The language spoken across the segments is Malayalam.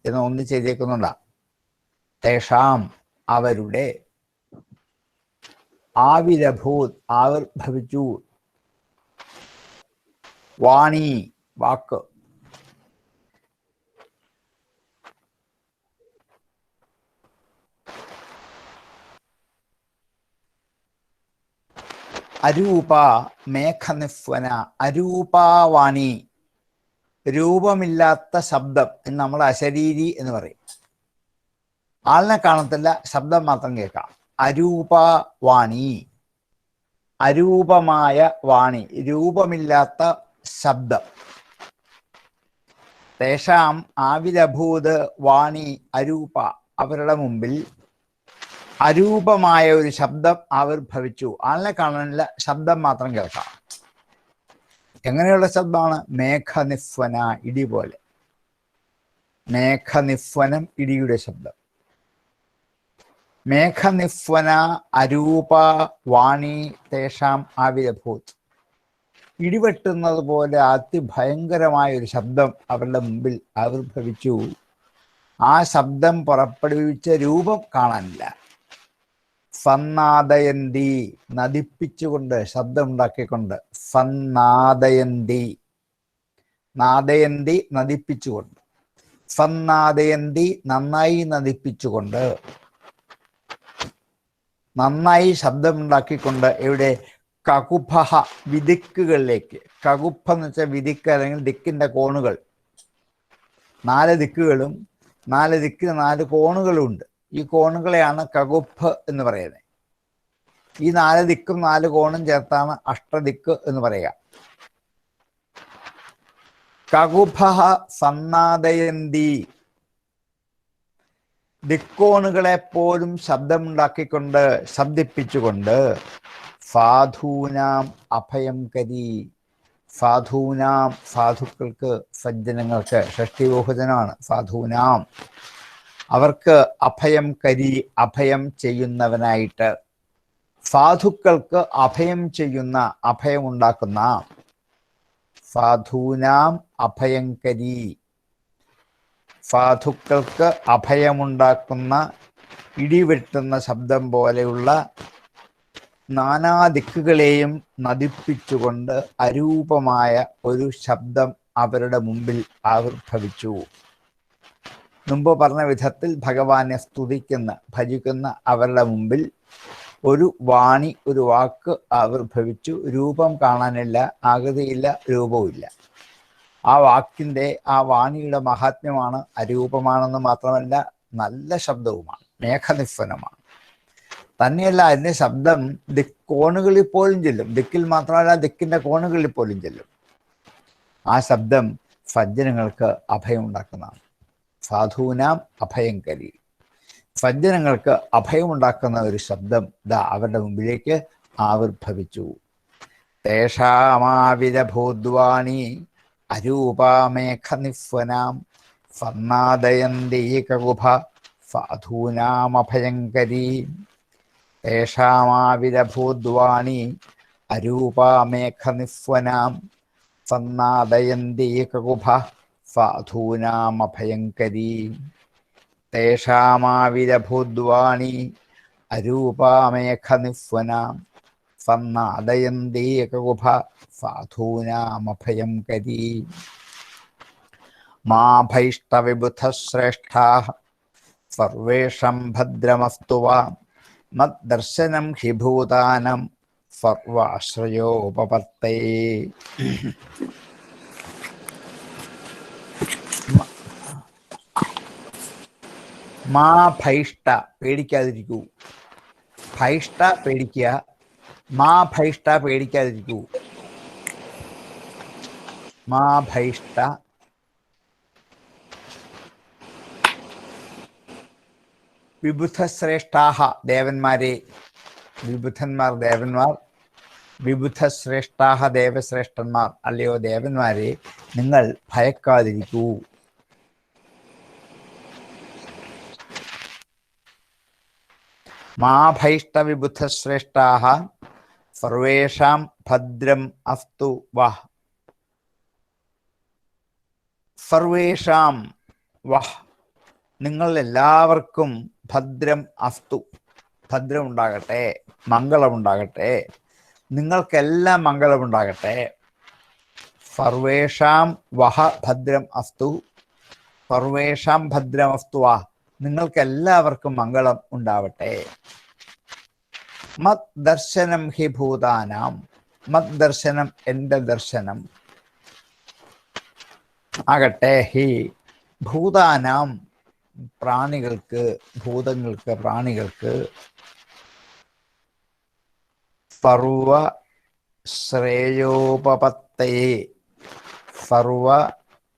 എന്ന് ഒന്നിച്ച് എഴുതിയേക്കുന്നുണ്ടാ. തേഷാം അവരുടെ, ആവിരഭൂത് ആവിർഭവിച്ചു, വാണി വാക്ക്, അരൂപ മേഘനിഫ്വന, അരൂപാവാണി രൂപമില്ലാത്ത ശബ്ദം എന്ന് നമ്മൾ അശരീരി എന്ന് പറയും. ആളിനെ കാണത്തില്ല, ശബ്ദം മാത്രം കേൾക്കാം. അരൂപവാണി, അരൂപമായ വാണി, രൂപമില്ലാത്ത ശബ്ദം. തേഷാം ആവിരഭൂത് വാണി അരൂപ, അവരുടെ മുമ്പിൽ അരൂപമായ ഒരു ശബ്ദം ആവിർഭവിച്ചു. ആളിനെ കാണാനില്ല, ശബ്ദം മാത്രം കേൾക്കാം. എങ്ങനെയുള്ള ശബ്ദമാണ്? മേഘനിഫ്വന, ഇടി പോലെ. മേഘനിഫ്വനം, ഇടിയുടെ ശബ്ദം. മേഘനിഫ്വന അരൂപ വാണി തേഷാം ആവിരഭൂത്, ഇടിവെട്ടുന്നത് പോലെ അതിഭയങ്കരമായ ഒരു ശബ്ദം അവരുടെ മുമ്പിൽ ആവിർഭവിച്ചു. ആ ശബ്ദം പുറപ്പെടുവിച്ച രൂപം കാണാനില്ല. ഫന്നാദയന്തി, നദിപ്പിച്ചുകൊണ്ട്, ശബ്ദം ഉണ്ടാക്കിക്കൊണ്ട്. ഫന്നാദയന്തി, നാദയന്തി നദിപ്പിച്ചുകൊണ്ട്. ഫന്നാദയന്തി നന്നായി നദിപ്പിച്ചുകൊണ്ട്, നന്നായി ശബ്ദമുണ്ടാക്കിക്കൊണ്ട്. എവിടെ? കകുഭ, വിദിക്കുകളിലേക്ക്. കകുഭ എന്ന് വെച്ചാൽ വിദിക്ക്, അല്ലെങ്കിൽ ദിക്കിന്റെ കോണുകൾ. 4 ദിക്കുകളും 4 ദിക്കിന് 4 കോണുകളും ഉണ്ട്. ഈ കോണുകളെയാണ് കകുഭ് എന്ന് പറയുന്നത്. ഈ 4 ദിക്കും 4 കോണും ചേർത്താണ് അഷ്ടദിക്ക് എന്ന് പറയുക. കകുഭ സന്നാദയന്തി, ദിക്കോണുകളെ പോലും ശബ്ദമുണ്ടാക്കിക്കൊണ്ട്, ശബ്ദിപ്പിച്ചുകൊണ്ട്. സാധൂനാം അഭയം കരി, സാധൂനാം സാധുക്കൾക്ക്, സജ്ജനങ്ങൾക്ക്, ഷഷ്ഠി ബഹുജനമാണ്. സാധൂനാം അവർക്ക്, അഭയം കരി അഭയം ചെയ്യുന്നവനായിട്ട്, സാധുക്കൾക്ക് അഭയം ചെയ്യുന്ന, അഭയമുണ്ടാക്കുന്ന. സാധൂനാം അഭയങ്കരി, സാധുക്കൾക്ക് അഭയമുണ്ടാക്കുന്ന, ഇടിവെട്ടുന്ന ശബ്ദം പോലെയുള്ള നാനാദിക്കുകളെയും നദിപ്പിച്ചുകൊണ്ട് അരൂപമായ ഒരു ശബ്ദം അവരുടെ മുമ്പിൽ ആവിർഭവിച്ചു. മുമ്പ് പറഞ്ഞ വിധത്തിൽ ഭഗവാനെ സ്തുതിക്കുന്ന, ഭജിക്കുന്ന അവരുടെ മുമ്പിൽ ഒരു വാണി, ഒരു വാക്ക് ആവിർഭവിച്ചു. രൂപം കാണാനില്ല, ആകൃതിയില്ല, രൂപവുമില്ല. ആ വാക്കിൻ്റെ, ആ വാണിയുടെ മഹാത്മ്യമാണ്. അരൂപമാണെന്ന് മാത്രമല്ല, നല്ല ശബ്ദവുമാണ്, മേഘനിഫ്വനമാണ്. തന്നെയല്ല, അതിൻ്റെ ശബ്ദം ദിക്കോണുകളിൽ പോലും ചെല്ലും. ദിക്കിൽ മാത്രമല്ല, ദിക്കിൻ്റെ കോണുകളിൽ പോലും ചെല്ലും. ആ ശബ്ദം സജ്ജനങ്ങൾക്ക് അഭയമുണ്ടാക്കുന്നതാണ്. സാധൂനാം അഭയങ്കരി, സജ്ജനങ്ങൾക്ക് അഭയമുണ്ടാക്കുന്ന ഒരു ശബ്ദം അവരുടെ മുമ്പിലേക്ക് ആവിർഭവിച്ചു. തേഷാമാവിരഭൂദ്വാണി അരൂപാമേഘനിഫ്വനാം സന്നാദയന്തീകകുഭ സാധൂനാമഭയങ്കരി. തേഷാമാവിരഭൂദ്വാണി അരൂപാമേഘനിഫ്വനാം സന്നാദയന്തീകകുഭ സാധൂനാമഭയങ്കരി. തേഷാമാവിരഭൂദ്വാണി അരൂപാമേഘനിഫ്വനാം സന്നാദയന്തീകകുഭ സാധൂനാമഭയങ്കരി. മാ ഭൈഷ്ടവിബുധശ്രേഷ്ഠാഃ സർവേഷാം ഭദ്രമസ്തു വാ മദ്ദർശനം ഹി ഭൂതാനം സർവാശ്രയോപപത്തയേ. മാ ഭൈഷ്ട, പേടിക്കാതിരിക്കൂ. ഭൈഷ്ട പേടിക്കുക, മാ ഭൈഷ്ട പേടിക്കാതിരിക്കൂ. മാ ഭൈഷ്ട വിബുധശ്രേഷ്ഠാഹ, ദേവന്മാരെ. വിബുധന്മാർ ദേവന്മാർ, വിബുധശ്രേഷ്ഠാഹ ദേവശ്രേഷ്ഠന്മാർ. അല്ലയോ ദേവന്മാരെ, നിങ്ങൾ ഭയക്കാതിരിക്കൂ. മാ ഭൈഷ്ട വിബുധശ്രേഷ്ഠാഹ സർവേഷാം ഭദ്രം അസ്തു വഹ്. സർവേഷാം വഹ്, നിങ്ങൾ എല്ലാവർക്കും ഭദ്രം അസ്തു, ഭദ്രമുണ്ടാകട്ടെ, മംഗളമുണ്ടാകട്ടെ, നിങ്ങൾക്കെല്ലാം മംഗളമുണ്ടാകട്ടെ. സർവേഷാം വഹ ഭദ്രം അസ്തു, സർവേഷാം ഭദ്രമസ്തു വാ, നിങ്ങൾക്കെല്ലാവർക്കും മംഗളം ഉണ്ടാവട്ടെ. മത് ദർശനം ഹി ഭൂതാനാം, മത് ദർശനം എൻ്റെ ദർശനം ആകട്ടെ, ഹി ഭൂതാനാം പ്രാണികൾക്ക്, ഭൂതങ്ങൾക്ക്, പ്രാണികൾക്ക്, സർവ ശ്രേയോപപത്തയെ, സർവ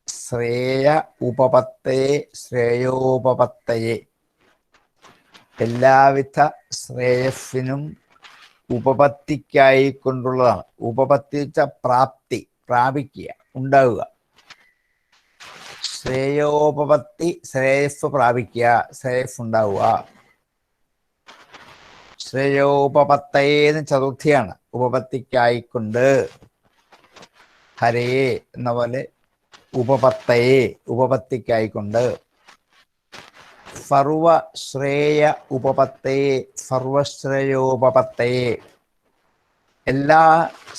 ശ്രേയ ഉപപത്തയെ, ശ്രേയോപപത്തയെ, എല്ലാവിധ ശ്രേയസ്സിനും ഉപപത്തിക്കായി കൊണ്ടുള്ളതാണ്. ഉപപത്തി വെച്ച പ്രാപ്തി, പ്രാപിക്കുക, ഉണ്ടാവുക. ശ്രേയോപപത്തി, ശ്രേയസ് പ്രാപിക്കുക, ശ്രേയസ് ഉണ്ടാവുക. ശ്രേയോപപത്തയേന്ന് ചതുർത്ഥിയാണ്, ഉപപത്തിക്കായിക്കൊണ്ട്. ഹരേ എന്ന പോലെ ഉപപത്തയെ, ഉപപത്തിക്കായിക്കൊണ്ട്. സർവശ്രേയ ഉപപത്തയെ, സർവശ്രേയോപപത്തയെ, എല്ലാ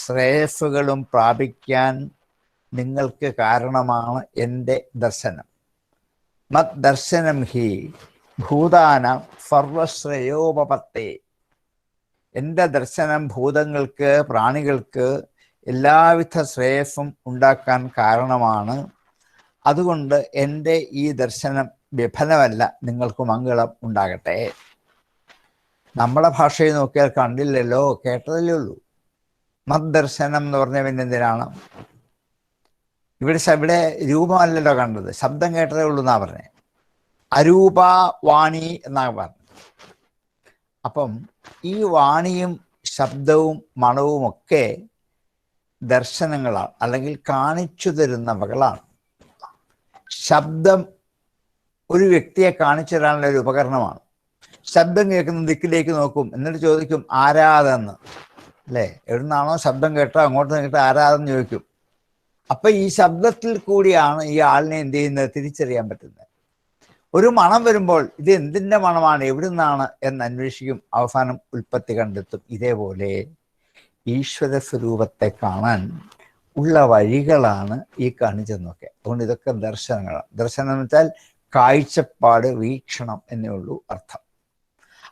ശ്രേയസ്സുകളും പ്രാപിക്കാൻ നിങ്ങൾക്ക് കാരണമാണ് എൻ്റെ ദർശനം. മത് ദർശനം ഹി ഭൂതാനാം സർവശ്രേയോപപത്തയെ, എൻ്റെ ദർശനം ഭൂതങ്ങൾക്ക്, പ്രാണികൾക്ക് എല്ലാവിധ ശ്രേയസ്സും ഉണ്ടാക്കാൻ കാരണമാണ്. അതുകൊണ്ട് എൻ്റെ ഈ ദർശനം വിഫലമല്ല, നിങ്ങൾക്ക് മംഗളം ഉണ്ടാകട്ടെ. നമ്മളെ ഭാഷയിൽ നോക്കിയാൽ കണ്ടില്ലല്ലോ, കേട്ടതല്ലേ ഉള്ളൂ. മദ്ദർശനം എന്ന് പറഞ്ഞ പിന്നെ എന്തിനാണ്? ഇവിടെ രൂപമല്ലല്ലോ കണ്ടത്, ശബ്ദം കേട്ടതേ ഉള്ളൂ എന്നാ പറഞ്ഞത്. അരൂപ വാണി എന്നാ പറഞ്ഞത്. അപ്പം ഈ വാണിയും ശബ്ദവും മണവുമൊക്കെ ദർശനങ്ങളാണ്, അല്ലെങ്കിൽ കാണിച്ചു തരുന്നവകളാണ്. ശബ്ദം ഒരു വ്യക്തിയെ കാണിച്ചു തരാനുള്ള ഒരു ഉപകരണമാണ്. ശബ്ദം കേൾക്കുന്ന ദിക്കിലേക്ക് നോക്കും, എന്നിട്ട് ചോദിക്കും ആരാതെന്ന്, അല്ലേ? എവിടുന്നാണോ ശബ്ദം കേട്ടോ അങ്ങോട്ട് നോക്കിയിട്ട് ആരാതെന്ന് ചോദിക്കും. അപ്പൊ ഈ ശബ്ദത്തിൽ കൂടിയാണ് ഈ ആളിനെ എന്ത് ചെയ്യുന്നത്, തിരിച്ചറിയാൻ പറ്റുന്നത്. ഒരു മണം വരുമ്പോൾ ഇത് എന്തിൻ്റെ മണമാണ്, എവിടുന്നാണ് എന്ന് അന്വേഷിക്കും, അവസാനം ഉൽപ്പത്തി കണ്ടെത്തും. ഇതേപോലെ ഈശ്വര സ്വരൂപത്തെ കാണാൻ ഉള്ള വഴികളാണ് ഈ കാണിച്ചെന്നൊക്കെ. അതുകൊണ്ട് ഇതൊക്കെ ദർശനങ്ങളാണ്. ദർശനം എന്ന് വെച്ചാൽ കാഴ്ചപ്പാട്, വീക്ഷണം എന്നേ ഉള്ളൂ അർത്ഥം.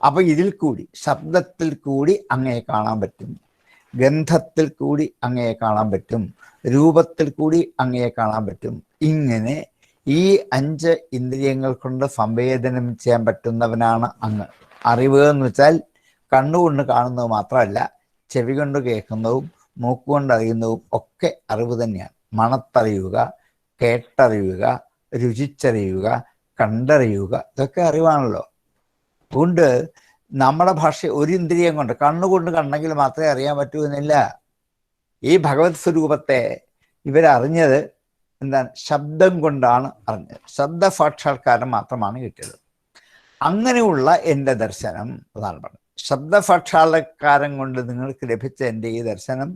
അപ്പൊ ഇതിൽ കൂടി, ശബ്ദത്തിൽ കൂടി അങ്ങയെ കാണാൻ പറ്റും, ഗന്ധത്തിൽ കൂടി അങ്ങയെ കാണാൻ പറ്റും, രൂപത്തിൽ കൂടി അങ്ങയെ കാണാൻ പറ്റും. ഇങ്ങനെ ഈ 5 ഇന്ദ്രിയങ്ങൾ കൊണ്ട് സംവേദനം ചെയ്യാൻ പറ്റുന്നവനാണ് അങ്ങ്. അറിവ് എന്ന് വെച്ചാൽ കണ്ണുകൊണ്ട് കാണുന്നത് മാത്രമല്ല, ചെവി കൊണ്ട് കേൾക്കുന്നതും മൂക്കുകൊണ്ട് അറിയുന്നതും ഒക്കെ അറിവ് തന്നെയാണ്. മണത്തറിയുക, കേട്ടറിയുക, രുചിച്ചറിയുക, കണ്ടറിയുക, ഇതൊക്കെ അറിവാണല്ലോ. അതുകൊണ്ട് നമ്മുടെ ഭാഷ ഒരു ഇന്ദ്രിയം കൊണ്ട്, കണ്ണുകൊണ്ട് കണ്ടെങ്കിൽ മാത്രമേ അറിയാൻ പറ്റൂ എന്നില്ല. ഈ ഭഗവത് സ്വരൂപത്തെ ഇവരറിഞ്ഞത് എന്താണ്? ശബ്ദം കൊണ്ടാണ് അറിഞ്ഞത്. ശബ്ദ സാക്ഷാത്കാരം മാത്രമാണ് കിട്ടിയത്. അങ്ങനെയുള്ള എൻ്റെ ദർശനം പ്രധാനപ്പെട്ട ശബ്ദ സാക്ഷാത്കാരം കൊണ്ട് നിങ്ങൾക്ക് ലഭിച്ച എൻ്റെ ഈ ദർശനം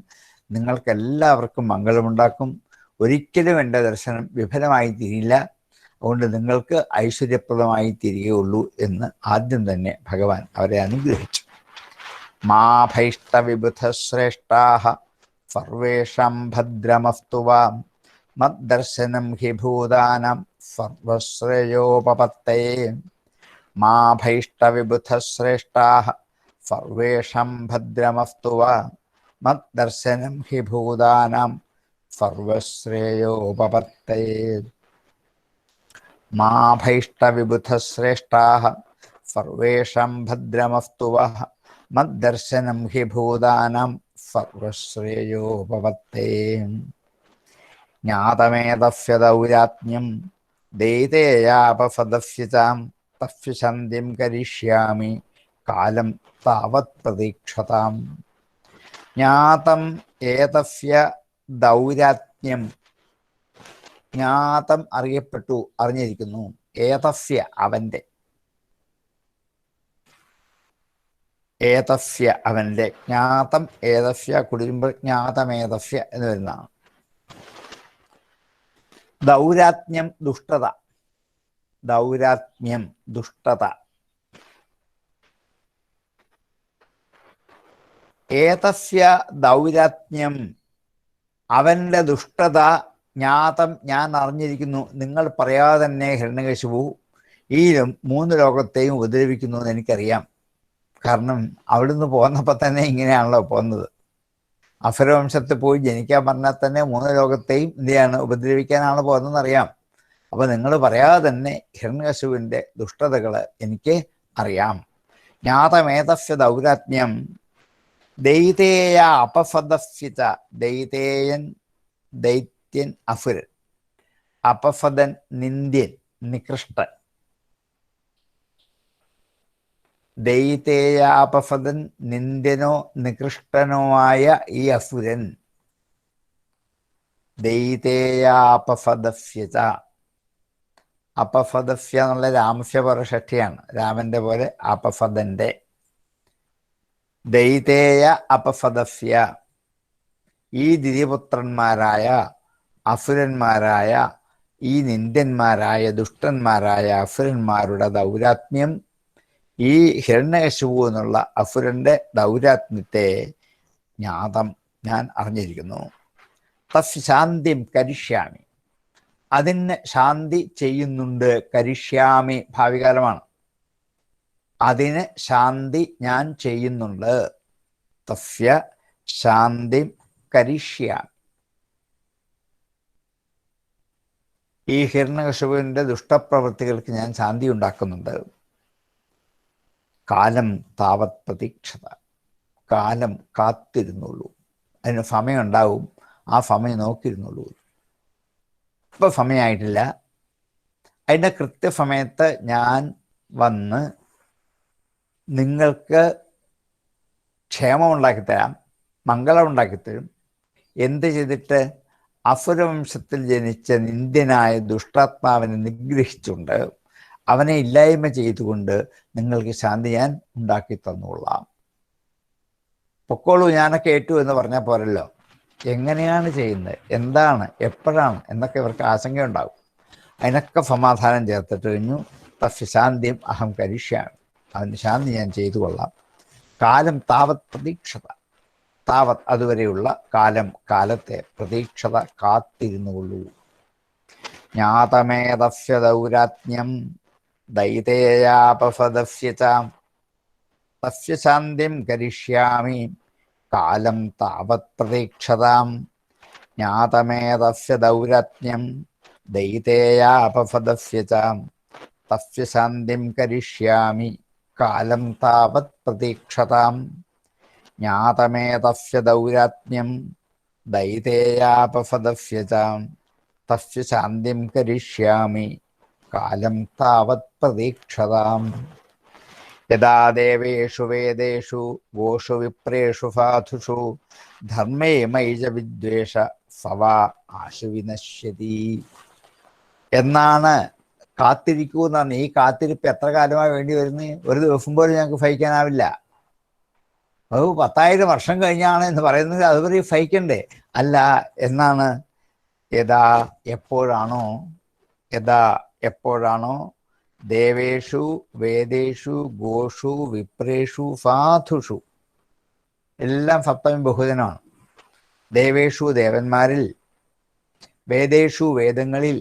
നിങ്ങൾക്ക് എല്ലാവർക്കും മംഗളമുണ്ടാക്കും. ഒരിക്കലും എൻ്റെ ദർശനം വിഫലമായി തീരില്ല. അതുകൊണ്ട് നിങ്ങൾക്ക് ഐശ്വര്യപ്രദമായി തീരുകയുള്ളൂ എന്ന് ആദ്യം തന്നെ ഭഗവാൻ അവരെ അനുഗ്രഹിച്ചു. മാ ഭൈഷ്ടവിബുധ ശ്രേഷ്ഠാഃ സർവേഷാം ഭദ്രമസ്തു വാം മദ്ദർശനം ഹി ഭൂതാനാം സർവശ്രേയോപപത്തയേ. മാ ഭൈഷ്ടവിബുധ ശ്രേഷ്ഠാഃ സർവേഷാം ഭദ്രമസ്തു വാം മദ്ദർശനം ഹി ഭൂതാനാം സർവശ്രേയോപപത്തയേ. മാ ഭൈഷ്ടവിബുധ ശ്രേഷ്ഠാഃ സർവേഷാം ഭദ്രമസ്തു വഃ മദ്ദർശനം ഹി ഭൂതാനാം സർവശ്രേയോപപത്തയേ. ജ്ഞാതമേതസ്യ ദൗരാത്മ്യം ദൈതേയാപസദസ്യതാം തസ്യശന്തിം കരിഷ്യാമി കാലം താവത് പ്രതീക്ഷതാം. ജ്ഞാതം ഏതസ്യ ദൗരാത്മ്യം, ജ്ഞാതം അറിയപ്പെട്ടു, അറിഞ്ഞിരിക്കുന്നു. ഏതസ്യ അവൻ്റെ, ഏതസ്യ അവൻ്റെ, ജ്ഞാതം ഏതസ്യ കുടിരുമ്പോൾ ജ്ഞാതമേതസ്യ എന്ന് വരുന്നതാണ്. ദൗരാത്മ്യം ദുഷ്ടത, ദൗരാത്മ്യം ദുഷ്ടത. ഏതസ്യ ദൗരാത്മ്യം അവന്റെ ദുഷ്ടത ജ്ഞാതം ഞാൻ അറിഞ്ഞിരിക്കുന്നു. നിങ്ങൾ പറയാതെ തന്നെ ഹിരണ്യകശിപു ഈ 3 ലോകത്തെയും ഉപദ്രവിക്കുന്നു എന്ന് എനിക്കറിയാം. കാരണം അവിടുന്ന് പോന്നപ്പോൾ തന്നെ ഇങ്ങനെയാണല്ലോ പോകുന്നത്. അസുരവംശത്തിൽ പോയി ജനിക്കാൻ പറഞ്ഞാൽ തന്നെ 3 ലോകത്തെയും എന്തെയാണ് ഉപദ്രവിക്കാനാണ് പോകുന്നതെന്നറിയാം. അപ്പൊ നിങ്ങൾ പറയാതെ തന്നെ ഹിരണ്യകശിപുവിന്റെ ദുഷ്ടതകൾ എനിക്ക് അറിയാം. ജ്ഞാതമേതസ്യ ദൗരാത്മ്യം ദൈതേയ അപഫദസ്യത. ദൈതേയൻ ദൈത്യൻ അസുരൻ, അപഫദൻ നിന്ദ്യൻ നികൃഷ്ടൻ. ദൈതേയാപഫദൻ നിന്ദ്യനോ നികൃഷ്ടനോ ആയ ഈ അസുരൻ ദൈതേയാപഫദസ്യത. അപഫദസ്യ എന്നുള്ള രാമസ്യ പരഷഷ്ഠിയാണ്. രാമന്റെ പോലെ അപഫദന്റെ. ദൈതേയ അപഫദസ്യ ഈ ദിതിപുത്രന്മാരായ അസുരന്മാരായ ഈ നിന്ദ്യന്മാരായ ദുഷ്ടന്മാരായ അസുരന്മാരുടെ ദൗരാത്മ്യം, ഈ ഹിരണ്യകശിപു എന്നുള്ള അസുരന്റെ ദൗരാത്മ്യത്തെ ജ്ഞാതം ഞാൻ അറിഞ്ഞിരിക്കുന്നു. തസ് ശാന്തിം കരിഷ്യാമി അതിന് ശാന്തി ചെയ്യുന്നുണ്ട്. കരിഷ്യാമി ഭാവികാലമാണ്. അതിന് ശാന്തി ഞാൻ ചെയ്യുന്നുണ്ട്. തസ്യ ശാന്തിം കരിഷ്യാമി. ഈ ഹിരണ്യകശിപുവിന്റെ ദുഷ്ടപ്രവൃത്തികൾക്ക് ഞാൻ ശാന്തി ഉണ്ടാക്കുന്നുണ്ട്. കാലം താവത് പ്രതീക്ഷത. കാലം കാത്തിരുന്നുള്ളൂ. അതിന് സമയമുണ്ടാവും. ആ സമയം നോക്കിയിരുന്നുള്ളൂ. ഇപ്പം സമയമായിട്ടില്ല. അതിൻ്റെ കൃത്യസമയത്ത് ഞാൻ വന്ന് നിങ്ങൾക്ക് ക്ഷേമം ഉണ്ടാക്കിത്തരാം, മംഗളം ഉണ്ടാക്കിത്തരും. എന്ത് ചെയ്തിട്ട്? അസുരവംശത്തിൽ ജനിച്ച നിന്ദ്യനായ ദുഷ്ടാത്മാവിനെ നിഗ്രഹിച്ചുകൊണ്ട് അവനെ ഇല്ലായ്മ ചെയ്തുകൊണ്ട് നിങ്ങൾക്ക് ശാന്തി ഞാൻ ഉണ്ടാക്കി തന്നോളാം. പൊക്കോളൂ, ഞാനൊക്കെ ഏറ്റു എന്ന് പറഞ്ഞാൽ പോരല്ലോ. എങ്ങനെയാണ് ചെയ്യുന്നത്, എന്താണ്, എപ്പോഴാണ് എന്നൊക്കെ ഇവർക്ക് ആശങ്കയുണ്ടാകും. അതിനൊക്കെ സമാധാനം ചേർത്തിട്ട് കഴിഞ്ഞു. തസ്യ ശാന്തിയും അഹം കരിഷ്യാമി. അതിന് ശാന്തി ഞാൻ ചെയ്തു കൊള്ളാം. കാലം താവത് പ്രതീക്ഷത. താവത് അതുവരെയുള്ള കാലം, കാലത്തെ പ്രതീക്ഷത കാത്തിരുന്നു കൊള്ളൂ. ജ്ഞാതമേതസ്യ ദൗരാത്മ്യം ദൈതേയാപഫദസ്യ ച തസ്യ ശാന്തിം കരിഷ്യാമി കാലം താവത് പ്രതീക്ഷതാം. ജ്ഞാതമേതസ്യ ദൗരാത്മ്യം ദൈതേയാപഫദസ്യ ച തസ്യ ശാന്തിം കരിഷ്യാമി കാലം താവത് പ്രതീക്ഷതാം. ജ്ഞാതമേതസ്യ ദൗരാത്മ്യം ദൈതേയാപഫദസ്യ ച തസ്യ ശാന്തിം കരിഷ്യാമി കാലം താവത് പ്രതീക്ഷതാം. യഥാ ദേവേഷു വേദേഷു ഗോഷു വിപ്രേഷു സാധുഷു ധർമ്മേ മൈജ വിദ്വേഷ സവാ ആശു വിനശ്യതി. എന്നാണ് കാത്തിരിക്കൂ എന്നാണ്. ഈ കാത്തിരിപ്പ് എത്ര കാലമായി വേണ്ടി വരുന്നത്? ഒരു ദിവസം പോലും ഞങ്ങൾക്ക് സഹിക്കാനാവില്ല. അത് 10,000 വർഷം കഴിഞ്ഞാണ് എന്ന് പറയുന്നത്. അതുവരെ സഹിക്കണ്ടേ? അല്ല, എന്നാണ്? യഥാ എപ്പോഴാണോ ദേവേഷു വേദേഷു ഗോഷു വിപ്രേഷു സാധുഷു, എല്ലാം സപ്തമി ബഹുജനമാണ്. ദേവേഷു ദേവന്മാരിൽ, വേദേഷു വേദങ്ങളിൽ,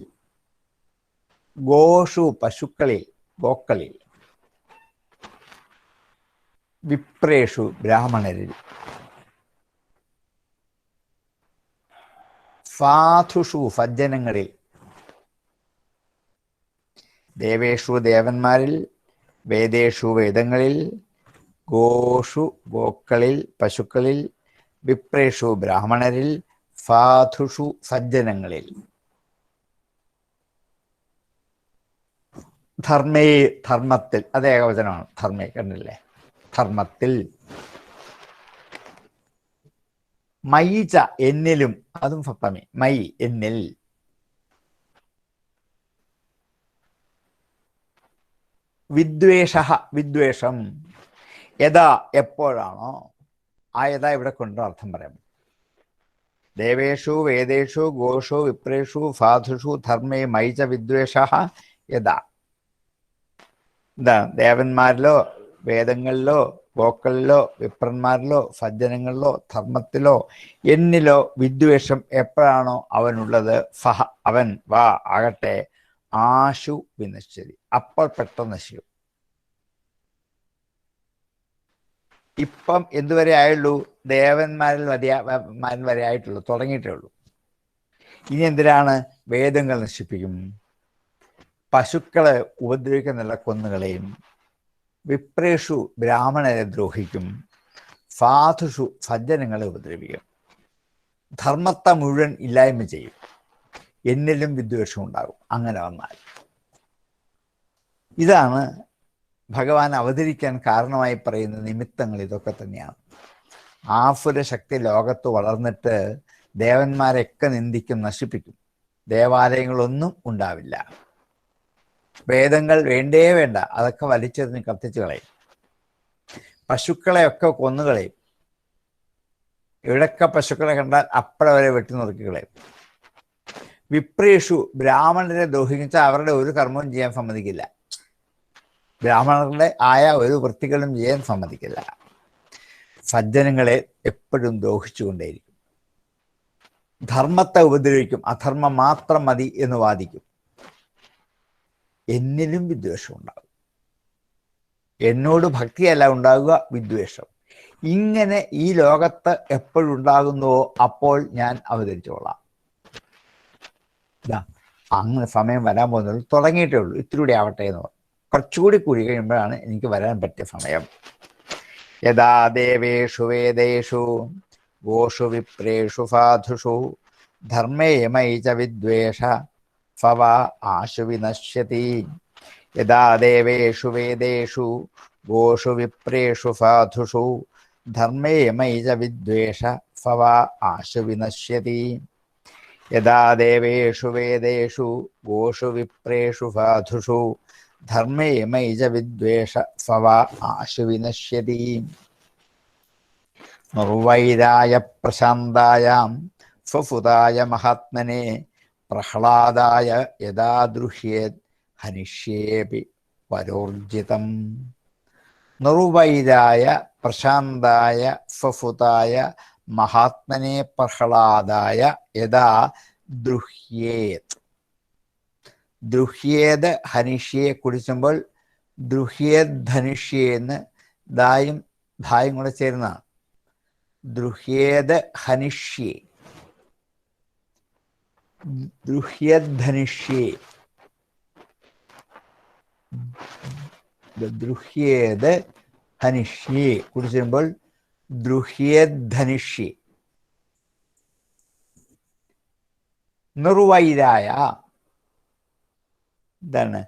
ഗോഷു പശുക്കളിൽ ഗോക്കളിൽ, വിപ്രേഷു ബ്രാഹ്മണരിൽ, സാധുഷു സജ്ജനങ്ങളിൽ. ദേവേഷു ദേവന്മാരിൽ, വേദേഷു വേദങ്ങളിൽ, ഗോഷു ഗോക്കളിൽ പശുക്കളിൽ, വിപ്രേഷു ബ്രാഹ്മണരിൽ, സാധുഷു സജ്ജനങ്ങളിൽ. ധർമ്മേ ധർമ്മത്തിൽ, അത് ഏകവചനമാണ്. ധർമ്മേ കണ്ടില്ലേ? ധർമ്മത്തിൽ. മയിച്ച എന്നിലും, അതും സപ്തമി. മൈ എന്നിൽ. വിദ്വേഷ വിദ്വേഷം. യഥാ എപ്പോഴാണോ, ആ യഥാ ഇവിടെ കൊണ്ട് അർത്ഥം പറയാം. ദേവേഷു വേദേഷു ഗോഷു വിപ്രേഷു സാധുഷു ധർമ്മേ മൈച വിദ്വേഷ യഥാ. എന്താ ദേവന്മാരിലോ വേദങ്ങളിലോ ഗോക്കളിലോ വിപ്രന്മാരിലോ സജ്ജനങ്ങളിലോ ധർമ്മത്തിലോ എന്നിലോ വിദ്വേഷം എപ്പോഴാണോ അവനുള്ളത് ഫഹ അവൻ വാ ആകട്ടെ ആശു വിനശ്യതി അപ്പോൾ പെട്ടെന്ന് നശിക്കും. ഇപ്പം എന്തുവരെ ആയുള്ളൂ? ദേവന്മാരിൽ വരെ ആയിട്ടുള്ളൂ, തുടങ്ങിയിട്ടേ ഉള്ളൂ. ഇനി എന്തിനാണ്? വേദങ്ങൾ നശിപ്പിക്കും, പശുക്കളെ ഉപദ്രവിക്കുന്നുള്ള കൊന്നുകളെയും, വിപ്രേഷു ബ്രാഹ്മണരെ ദ്രോഹിക്കും, സാധുഷു സജ്ജനങ്ങളെ ഉപദ്രവിക്കും, ധർമ്മത്തെ മുഴുവൻ ഇല്ലായ്മ ചെയ്യും, എന്നിലും വിദ്വേഷം ഉണ്ടാകും. അങ്ങനെ വന്നാൽ ഇതാണ് ഭഗവാൻ അവതരിക്കാൻ കാരണമായി പറയുന്ന നിമിത്തങ്ങൾ ഇതൊക്കെ തന്നെയാണ്. ആസുര ശക്തി ലോകത്ത് വളർന്നിട്ട് ദേവന്മാരെയൊക്കെ നിന്ദിക്കും, നശിപ്പിക്കും. ദേവാലയങ്ങളൊന്നും ഉണ്ടാവില്ല. വേദങ്ങൾ വേണ്ടേ വേണ്ട, അതൊക്കെ വലിച്ചെറിഞ്ഞ് കത്തിച്ചു കളയും. പശുക്കളെയൊക്കെ കൊന്നുകളയും. എവിടൊക്കെ പശുക്കളെ കണ്ടാൽ അപ്പഴവരെ വെട്ടി നുറുക്കികളയും. വിപ്രേഷു ബ്രാഹ്മണരെ ദ്രോഹിച്ചാൽ അവരുടെ ഒരു കർമ്മവും ചെയ്യാൻ സമ്മതിക്കില്ല. ബ്രാഹ്മണരുടെ ആയ ഒരു വൃത്തികളും ചെയ്യാൻ സമ്മതിക്കില്ല. സജ്ജനങ്ങളെ എപ്പോഴും ദ്രോഹിച്ചുകൊണ്ടേയിരിക്കും. ധർമ്മത്തെ ഉപദ്രവിക്കും, അധർമ്മം മാത്രം മതി എന്ന് വാദിക്കും. എന്നിലും വിദ്വേഷം ഉണ്ടാകും. എന്നോട് ഭക്തിയല്ല ഉണ്ടാകുക, വിദ്വേഷം. ഇങ്ങനെ ഈ ലോകത്ത് എപ്പോഴുണ്ടാകുന്നുവോ അപ്പോൾ ഞാൻ അവതരിച്ചോളാം. അങ്ങനെ സമയം വരാൻ പോകുന്നുള്ളൂ, തുടങ്ങിയിട്ടേ ഉള്ളൂ. ഇത്തിരി കൂടി ആവട്ടെ എന്ന് പറഞ്ഞു. കുറച്ചുകൂടി കൂടി കഴിയുമ്പോഴാണ് എനിക്ക് വരാൻ പറ്റിയ സമയം. യഥാ ദേവേഷു വേദേഷു ഗോഷു വിപ്രേഷു സാധുഷു ധർമ്മേ മയി ച വിദ്വേഷ ഫവ ആശു വിനശ്യതി. യഥാ ദേവേഷു വേദേഷു ഗോഷു വിപ്രേഷു സാധുഷു ധർമ്മേ മയി ച വിദ്വേഷ ഫവ ആശു വിനശ്യതി. യഥാ ദേവേഷു വേദേഷു ഗോഷു വിപ്രേഷു സാധുഷു ധർമ്മേ മയി ച വിദ്വേഷ ഫവ ആശു വിനശ്യതി. നിർവൈരായ പ്രശാന്തായാം സ്വഫുതായ മഹാത്മനെ പ്രഹ്ലാദായ യഥാ ദൃഹ്യേത് ഹനിഷ്യേപി പരോർജിതം. നിർവൈരായ പ്രശാന്തായ സ്വഫുതായ മഹാത്മനെ പ്രഹ്ലാദായ യഥാ ദൃഹ്യേത്. ദൃഹ്യേത് ഹനിഷ്യെ കുടിച്ചുമ്പോൾ ദൃഹ്യേത് ധനുഷ്യെന്ന് ധായും കൂടെ ചേരുന്നതാണ്. ദൃഹ്യേത് ഹനിഷ്യെ, ദൃഹ്യേത് ധനുഷ്യെ, ദൃഹ്യേത് ഹനിഷ്യെ കുടിച്ചുമ്പോൾ ദൃഹ്യേത് ധനുഷ്യെ. നിർവൈരായ എന്താണ്?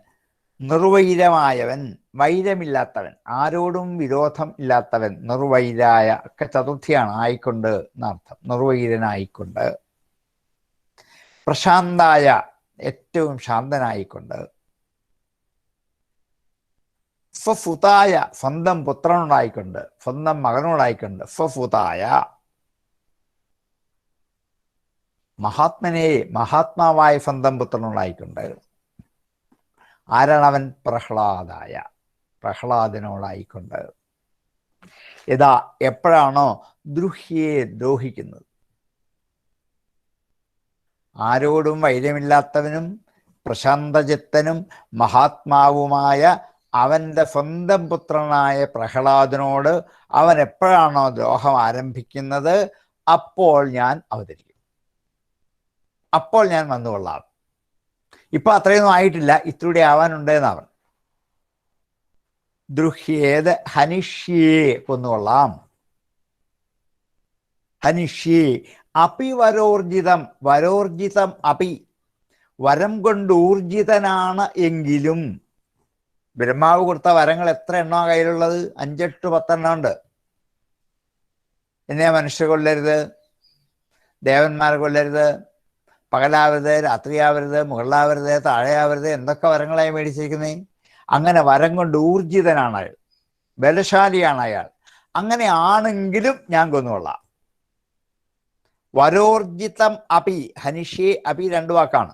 നിർവൈരമായവൻ, വൈരമില്ലാത്തവൻ, ആരോടും വിരോധം ഇല്ലാത്തവൻ. നിർവൈരായ ഒക്കെ ചതുർത്ഥിയാണ്, ആയിക്കൊണ്ട് എന്നർത്ഥം. നിർവൈരനായിക്കൊണ്ട്. പ്രശാന്തായ ഏറ്റവും ശാന്തനായിക്കൊണ്ട്. സ്വഫുതായ സ്വന്തം പുത്രനോടായിക്കൊണ്ട്, സ്വന്തം മകനോടായിക്കൊണ്ട്. സ്വഫുതായ മഹാത്മനെ മഹാത്മാവായ സ്വന്തം പുത്രനോടായിക്കൊണ്ട്. ആരാണവൻ? പ്രഹ്ലാദായ പ്രഹ്ലാദനോടായിക്കൊണ്ട്. യഥാ എപ്പോഴാണോ ദ്രുഹ്യെ ദ്രോഹിക്കുന്നത്, ആരോടും വൈര്യമില്ലാത്തവനും പ്രശാന്തചിത്തനും മഹാത്മാവുമായ അവൻ്റെ സ്വന്തം പുത്രനായ പ്രഹ്ലാദനോട് അവൻ എപ്പോഴാണോ ദ്രോഹം ആരംഭിക്കുന്നത് അപ്പോൾ ഞാൻ അവതരിക്കും, അപ്പോൾ ഞാൻ വന്നുകൊള്ളാം. ഇപ്പൊ അത്രയൊന്നും ആയിട്ടില്ല, ഇത്തിരി ആവാനുണ്ടെന്നാവൻ. ദൃഹ്യേത് ഹനിഷ്യെ കൊന്നുകൊള്ളാം. ഹനിഷ്യെ അപി വരോർജിതം. വരോർജിതം അപി വരം കൊണ്ട് ഊർജിതനാണ് എങ്കിലും. ബ്രഹ്മാവ് കൊടുത്ത വരങ്ങൾ എത്ര എണ്ണോ കയ്യിലുള്ളത്? 5-8-10 ഉണ്ട്. എന്നെ മനുഷ്യ കൊല്ലരുത്, ദേവന്മാരെ കൊല്ലരുത്, പകലാവരുത്, രാത്രിയാവരുത്, മുകളിലാവരുത്, താഴെയാവരുത്, എന്തൊക്കെ വരങ്ങളായി മേടിച്ചിരിക്കുന്നേ. അങ്ങനെ വരം കൊണ്ട് ഊർജിതനാണ് അയാൾ, ബലശാലിയാണ് അയാൾ. അങ്ങനെ ആണെങ്കിലും ഞാൻ കൊന്നുകൊള്ളാം. വരോർജിതം അപി, ഹനിഷ്യെ അപി 2 വാക്കാണ്.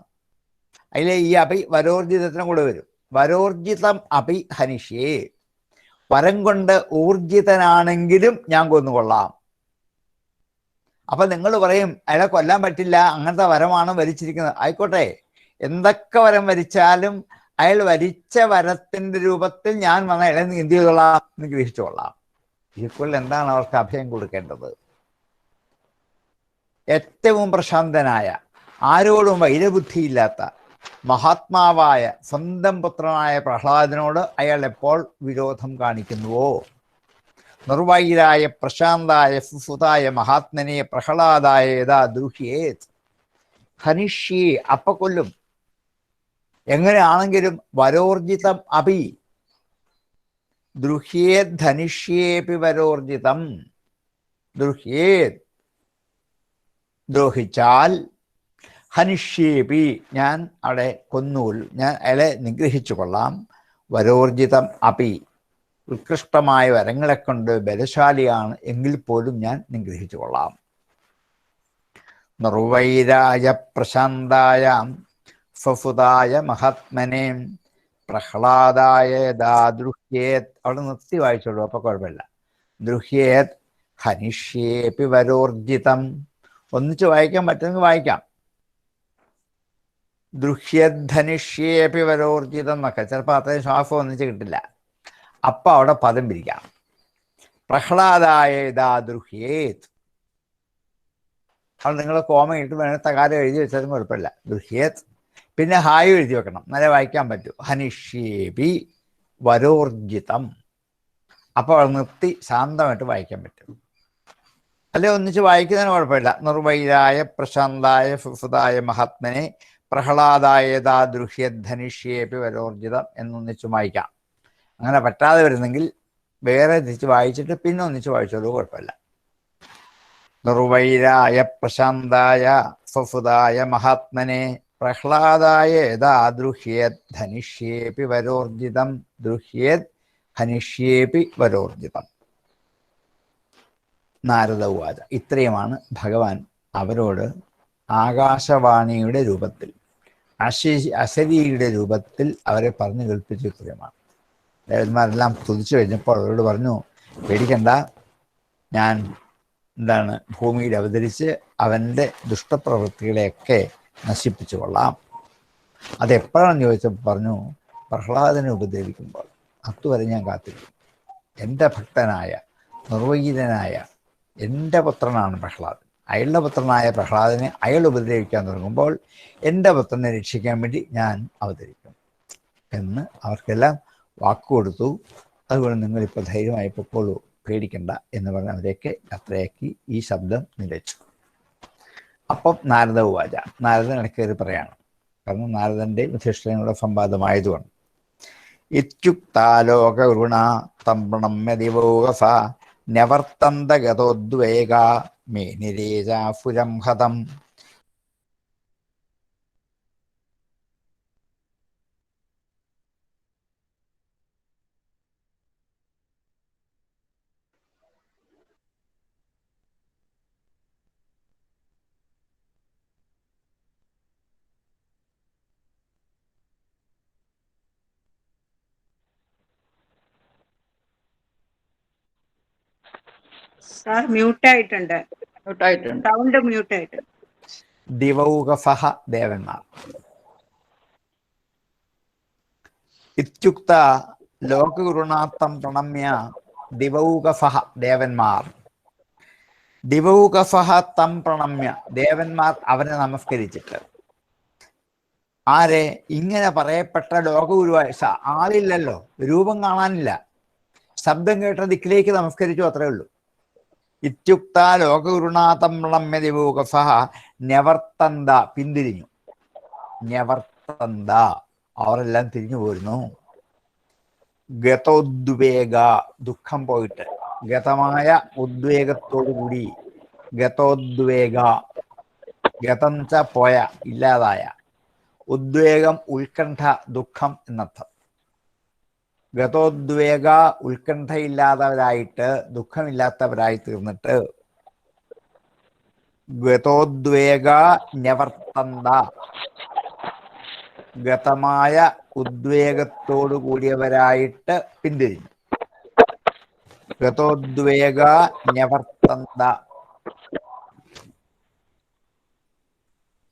അതിലെ ഈ അപി വരോർജിതത്തിനും കൂടെ വരും. വരോർജിതം അപി ഹനിഷ്യേ, വരം കൊണ്ട് ഊർജിതനാണെങ്കിലും ഞാൻ കൊന്നുകൊള്ളാം. അപ്പൊ നിങ്ങൾ പറയും അയാളെ കൊല്ലാൻ പറ്റില്ല, അങ്ങനത്തെ വരമാണ് വരിച്ചിരിക്കുന്നത്. ആയിക്കോട്ടെ, എന്തൊക്കെ വരം വരിച്ചാലും അയാൾ വരിച്ച വരത്തിന്റെ രൂപത്തിൽ ഞാൻ വന്ന അയാളെ എന്ത് ചെയ്തോളാം, നിഗ്രഹിച്ചോളാം. ഇപ്പോൾ എന്താണ് അവർക്ക് അഭയം കൊടുക്കേണ്ടത്? ഏറ്റവും പ്രശാന്തനായ, ആരോടും വൈരബുദ്ധിയില്ലാത്ത മഹാത്മാവായ സ്വന്തം പുത്രനായ പ്രഹ്ലാദനോട് അയാൾ എപ്പോൾ വിരോധം കാണിക്കുന്നുവോ, നിർവൈരായ പ്രശാന്തായ സുസുതായ മഹാത്മനെ പ്രഹ്ലാദായ യഥാ ദ്രുഹ്യേത് ഹനിഷ്യേ, അപ്പ കൊല്ലും. എങ്ങനെയാണെങ്കിലും വരോർജിതം അപി ദ്രുഹ്യേത് ധനിഷ്യേപി വരോർജിതം. ദ്രുഹ്യേത് ദ്രോഹിച്ചാൽ, ഹനിഷ്യേപി ഞാൻ അവിടെ കൊന്നുകൊള്ളും, ഞാൻ അയാളെ നിഗ്രഹിച്ചു കൊള്ളാം. വരോർജിതം അപി ഉത്കൃഷ്ടമായ വരങ്ങളെ കൊണ്ട് ബലശാലിയാണ് എങ്കിൽ പോലും ഞാൻ നിഗ്രഹിച്ചു കൊള്ളാം. നിർവൈരായ പ്രശാന്തായ സ്വസുതായ മഹാത്മനെ പ്രഹ്ലാദായ ദൃഹ്യേത്. അവിടെ നിർത്തി വായിച്ചോളൂ, അപ്പൊ കുഴപ്പമില്ല. ദൃഹ്യേത് ഹനിഷ്യേപി വരോർജിതം. ഒന്നിച്ച് വായിക്കാൻ പറ്റുമെങ്കിൽ വായിക്കാം. ദൃഹ്യധനിഷ്യേപി വരോർജിതം എന്നൊക്കെ ചിലപ്പോൾ അത്രയും ശ്വാസം ഒന്നിച്ച് കിട്ടില്ല. അപ്പൊ അവിടെ പദം പിരിക്കാം. പ്രഹ്ലാദായ ദൃഹ്യേത്. അവിടെ നിങ്ങൾ കോമ ഇട്ട് വേണം തകാരം എഴുതി വെച്ചാലും കുഴപ്പമില്ല. ദൃഹ്യേത് പിന്നെ ഹായ് എഴുതി വെക്കണം, നല്ല വായിക്കാൻ പറ്റും. ഹനിഷ്യേപി വരോർജിതം. അപ്പോൾ അവിടെ നിർത്തി ശാന്തമായിട്ട് വായിക്കാൻ പറ്റും. അല്ലെ ഒന്നിച്ച് വായിക്കുന്നതിന് കുഴപ്പമില്ല. നിർവൈരായ പ്രശാന്തായ സുസുതായ മഹാത്മനെ പ്രഹ്ലാദായ ദൃഹ്യധനിഷ്യേപി വരോർജിതം എന്നൊന്നിച്ച് വായിക്കാം. അങ്ങനെ പറ്റാതെ വരുന്നെങ്കിൽ വേറെ തിരിച്ച് വായിച്ചിട്ട് പിന്നെ ഒന്നിച്ച് വായിച്ചോളൂ, കുഴപ്പമില്ല. നിർവൈരായ പ്രശാന്തായ സുസുതായ മഹാത്മനെ പ്രഹ്ലാദായ ദൃഹ്യേത് ധനിഷ്യേപി വരോർജിതം. ദൃഹ്യേത് ഹനിഷ്യേപി വരോർജിതം. നാരദ ഉവാച. ഇത്രയുമാണ് ഭഗവാൻ അവരോട് ആകാശവാണിയുടെ രൂപത്തിൽ, അശരീരിയുടെ രൂപത്തിൽ അവരെ പറഞ്ഞു കേൾപ്പിച്ച ഇത്രയുമാണ്. ദേവന്മാരെല്ലാം തുതിച്ചു കഴിഞ്ഞപ്പോൾ അവരോട് പറഞ്ഞു, പേടിക്കണ്ട, ഞാൻ ഭൂമിയിൽ അവതരിച്ച് അവൻ്റെ ദുഷ്ടപ്രവൃത്തികളെയൊക്കെ നശിപ്പിച്ചു കൊള്ളാം. അതെപ്പോഴാണെന്ന് ചോദിച്ചപ്പോൾ പറഞ്ഞു, പ്രഹ്ലാദനെ ഉപദ്രവിക്കുമ്പോൾ. അതുവരെ ഞാൻ കാത്തിരിക്കും. എൻ്റെ ഭക്തനായ നിർവൈരനായ എൻ്റെ പുത്രനാണ് പ്രഹ്ലാദൻ. അയാളുടെ പുത്രനായ പ്രഹ്ലാദനെ അയാൾ ഉപദ്രവിക്കാൻ തുടങ്ങുമ്പോൾ എൻ്റെ പുത്രനെ രക്ഷിക്കാൻ വേണ്ടി ഞാൻ അവതരിക്കും എന്ന് അവർക്കെല്ലാം വാക്കുകൊടുത്തു. അതുകൊണ്ട് നിങ്ങളിപ്പോൾ ധൈര്യമായി പൊക്കോളൂ, പേടിക്കണ്ട എന്ന് പറഞ്ഞ് അവരെയൊക്കെ യാത്രയാക്കി ഈ ശബ്ദം നിലച്ചു. അപ്പം നാരദ ഉവാച. നാരദൻ ഇടയ്ക്കേറി പറയാണ്, കാരണം നാരദൻ്റെ യുധിഷ്ഠിരനുള്ള സംവാദമായതുകൊണ്ട്. ഇത്യുക്താലോകഗുണ തംപ്രണമ്യ ദിവോഗസ ന്യവർത്തന്ത ഗതോദ്വേഗ മേനിരേജാഫുരം ഹതം. സാർ മ്യൂട്ടായിട്ടുണ്ട്. സൗണ്ട് മ്യൂട്ടായിട്ടുണ്ട്. ദിവൗകസഹ ദേവന്മാർ. ഇത്യുക്ത ലോകഗുരുണാത്തം പ്രണമ്യ ദിവൗകസഹ ദേവന്മാർ. ദിവൗകസഹ തം പ്രണമ്യ ദേവന്മാർ അവനെ നമസ്കരിച്ചിട്ട്. ആരെ? ഇങ്ങനെ പറയപ്പെട്ട ലോകഗുരുവായ ആളില്ലല്ലോ, രൂപം കാണാനില്ല, ശബ്ദം കേട്ട ദിക്കിലേക്ക് നമസ്കരിച്ചു, അത്രേ ഉള്ളൂ. ഇത്യുക്ത ലോകഗുരുനാഥം പ്രണമ്യ ദിവൗകസഹ ന്യവർത്തന്ത പിന്തിരിഞ്ഞു. ന്യവർത്തന്ത അവരെല്ലാം തിരിഞ്ഞു പോരുന്നു. ഗതോദ്വേഗ ദുഃഖം പോയിട്ട്, ഗതമായ ഉദ്വേഗത്തോടുകൂടി. ഗതോദ്വേഗ, ഗതം ച പോയ, ഇല്ലാതായ. ഉദ്വേഗം ഉത്കണ്ഠ, ദുഃഖം എന്നർത്ഥം. ഗതോദ്വേഗ ഉത്കണ്ഠയില്ലാത്തവരായിട്ട്, ദുഃഖമില്ലാത്തവരായി തീർന്നിട്ട്. ഗതോദ്വേഗ ന്യവർത്തന്ത ഗതമായ ഉദ്വേഗത്തോടു കൂടിയവരായിട്ട് പിന്തിരിഞ്ഞു. ഗതോദ്വേഗ ന്യവർത്തന്ത.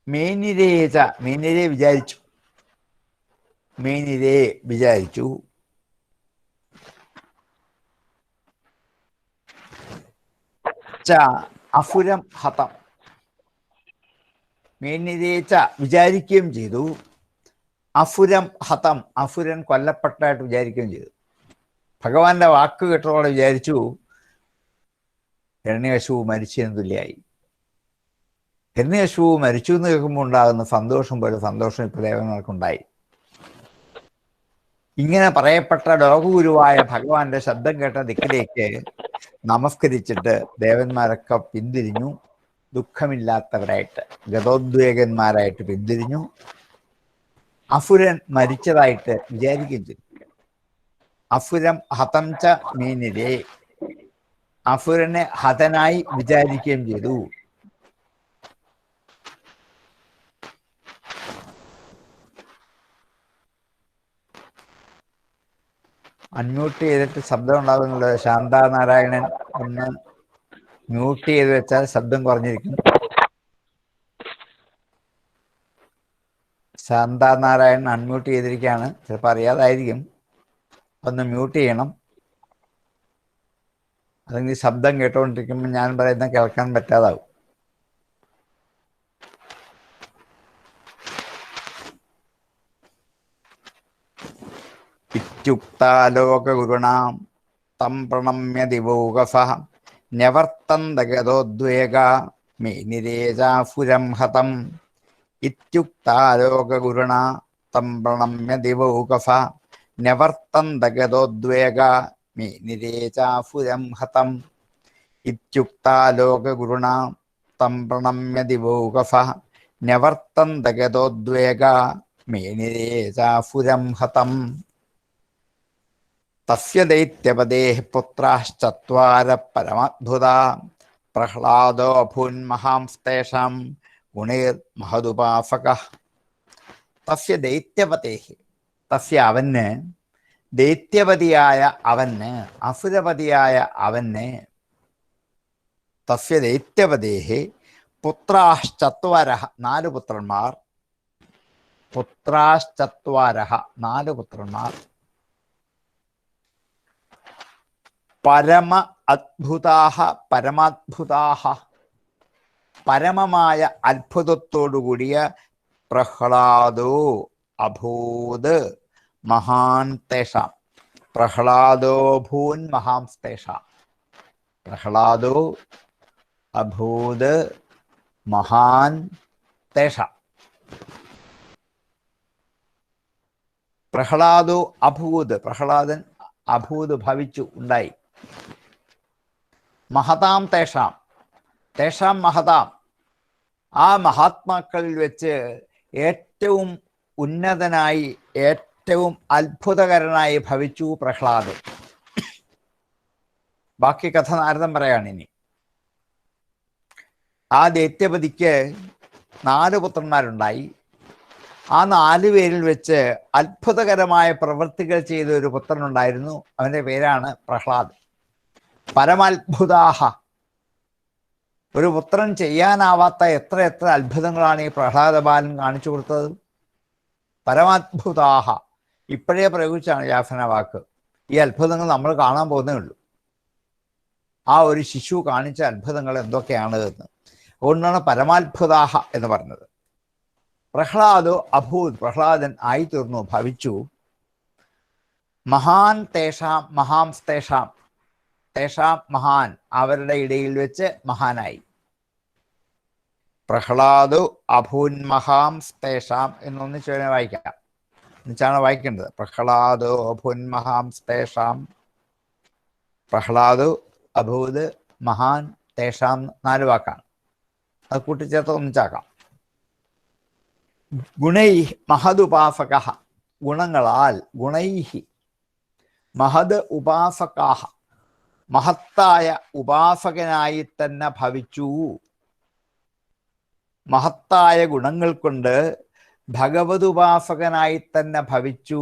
മേനിരേച, മേനിരെ വിചാരിച്ചു, മേനിരെ വിചാരിച്ചു. ച അഫുരം ഹതം, മേനിരേച്ച വിചാരിക്കുകയും ചെയ്തു. അഫുരം ഹതം, അഫുരൻ കൊല്ലപ്പെട്ടായിട്ട് വിചാരിക്കുകയും ചെയ്തു. ഭഗവാന്റെ വാക്ക് കേട്ടതോടെ വിചാരിച്ചു ഹിരണ്യകശിപു മരിച്ചതിന് തുല്യമായി. ഹിരണ്യകശിപു മരിച്ചു എന്ന് കേൾക്കുമ്പോൾ ഉണ്ടാകുന്ന സന്തോഷം പോലെ സന്തോഷം ഇപ്പോൾ ദേവന്മാർക്കുണ്ടായി. ഇങ്ങനെ പറയപ്പെട്ട ലോകഗുരുവായ ഭഗവാന്റെ ശബ്ദം കേട്ട ദിക്കിലേക്ക് നമസ്കരിച്ചിട്ട് ദേവന്മാരൊക്കെ പിന്തിരിഞ്ഞു. ദുഃഖമില്ലാത്തവരായിട്ട്, ഗതോദ്വേഗന്മാരായിട്ട് പിന്തിരിഞ്ഞു. അസുരൻ മരിച്ചതായിട്ട് വിചാരിക്കുകയും ചെയ്തു. അസുരം ഹതം ച മീനിരെ, അസുരനെ ഹതനായി വിചാരിക്കുകയും ചെയ്തു. അൺമ്യൂട്ട് ചെയ്തിട്ട് ശബ്ദം ഉണ്ടാകുന്നുള്ളത്. ശാന്താനാരായണൻ ഒന്ന് മ്യൂട്ട് ചെയ്ത് വെച്ചാൽ ശബ്ദം കുറഞ്ഞിരിക്കും. ശാന്താനാരായണൻ അൺമ്യൂട്ട് ചെയ്തിരിക്കുകയാണ്, ചിലപ്പോൾ അറിയാതായിരിക്കും. ഒന്ന് മ്യൂട്ട് ചെയ്യണം, അല്ലെങ്കിൽ ശബ്ദം കേട്ടുകൊണ്ടിരിക്കുമ്പോൾ ഞാൻ പറയുന്ന കേൾക്കാൻ പറ്റാതാവും. ഇത്യുക്താലോകഗുരുണാം തം പ്രണമ്യ ദിവൗകസഃ ന്യവർത്തന്തഗതോദ്വേഗ മേനിരേചാസുരം ഹതം. ഇത്യുക്താലോകഗുരുണ തം പ്രണമ്യ ദിവൗകസഃ ന്യവർത്തന്തഗതോദ്വേഗ മേനിരേചാസുരം ഹതം. ഇത്യുക്താലോകഗുരുണ തം പ്രണമ്യ ദിവൗകസഃ ന്യവർത്തന്തഗതോദ്വേഗ മേനിരേചാസുരം ഹതം. തസ്യ ദൈത്യപതേഃ പുത്രാശ്ചത്വാര പരമാദ്ഭുതാ പ്രഹ്ലാദോ അഭൂന്മഹാംസ്തേഷാം ഗുണൈർമഹദുപാസകഃ. തസ്യ ദൈത്യപതേഃ, തസ്യ അവന്, ദൈത്യപതിയായ അവന്, അസുരപതിയായ അവന്, തസ്യ ദൈത്യപതേഃ പുത്രാശ്ചത്വരഃ, 4 പുത്രന്മാർ. പുത്രാശ്ചത്വാരഃ, 4 പുത്രന്മാർ. പരമ അദ്ഭുതാഹ, പരമാദ്ഭുതാഹ, പരമമായ അത്ഭുതത്തോടുകൂടിയ പ്രഹ്ലാദോ അഭൂത് മഹാൻ തേഷാം. പ്രഹ്ലാദോ ഭൂൻ മഹാംസ്തേഷാം. പ്രഹ്ലാദോ അഭൂത് മഹാൻ തേഷാം. പ്രഹ്ലാദോ അഭൂത്, പ്രഹ്ലാദൻ അഭൂത് ഭവിച്ചു, ഉണ്ടായി. മഹതാം തേഷാം, തേഷാം മഹതാം, ആ മഹാത്മാക്കളിൽ വെച്ച് ഏറ്റവും ഉന്നതനായി, ഏറ്റവും അത്ഭുതകരനായി ഭവിച്ചു പ്രഹ്ലാദൻ. ബാക്കി കഥ നാരദൻ പറയാണ് ഇനി. ആ ദൈത്യപതിക്ക് 4 പുത്രന്മാരുണ്ടായി. ആ 4 പേരിൽ വെച്ച് അത്ഭുതകരമായ പ്രവൃത്തികൾ ചെയ്ത ഒരു പുത്രനുണ്ടായിരുന്നു. അവൻ്റെ പേരാണ് പ്രഹ്ലാദൻ. പരമാത്ഭുതാഹ, ഒരു പുത്രൻ ചെയ്യാനാവാത്ത എത്ര എത്ര അത്ഭുതങ്ങളാണ് ഈ പ്രഹ്ലാദ ബാലൻ കാണിച്ചു കൊടുത്തത്. പരമാത്ഭുതാഹ, ഇപ്പോഴേ പ്രയോഗിച്ചാണ് യാസന വാക്ക്. ഈ അത്ഭുതങ്ങൾ നമ്മൾ കാണാൻ പോകുന്നേ ഉള്ളൂ. ആ ഒരു ശിശു കാണിച്ച അത്ഭുതങ്ങൾ എന്തൊക്കെയാണ് എന്ന്. അതുകൊണ്ടാണ് പരമാത്ഭുതാഹ എന്ന് പറഞ്ഞത്. പ്രഹ്ലാദോ അഭൂത്, പ്രഹ്ലാദൻ ആയിത്തീർന്നു, ഭവിച്ചു. മഹാൻ തേഷാം മഹാംസ്തേഷാം, തേഷാം മഹാൻ, അവരുടെ ഇടയിൽ വെച്ച് മഹാനായി. പ്രഹ്ലാദോ അഭൂൻ മഹാംസ്തേഷാം എന്നൊന്നിച്ച് വായിക്കാം. എന്നിച്ചാണ് വായിക്കേണ്ടത്. പ്രഹ്ലാദോ അഭൂൻ മഹാംസ്തേഷാം, പ്രഹ്ലാദോ അഭൂത് മഹാൻ തേഷാം, 4 വാക്കാണ്. അത് കൂട്ടിച്ചേർത്ത് ഒന്നിച്ചാക്കാം. ഗുണൈ മഹദുപാസക, ഗുണങ്ങളാൽ, ഗുണൈഹി മഹദ് ഉപാസകാഹ, മഹത്തായ ഉപാസകനായി തന്നെ ഭവിച്ചു. മഹത്തായ ഗുണങ്ങൾ കൊണ്ട് ഭഗവതുപാസകനായി തന്നെ ഭവിച്ചു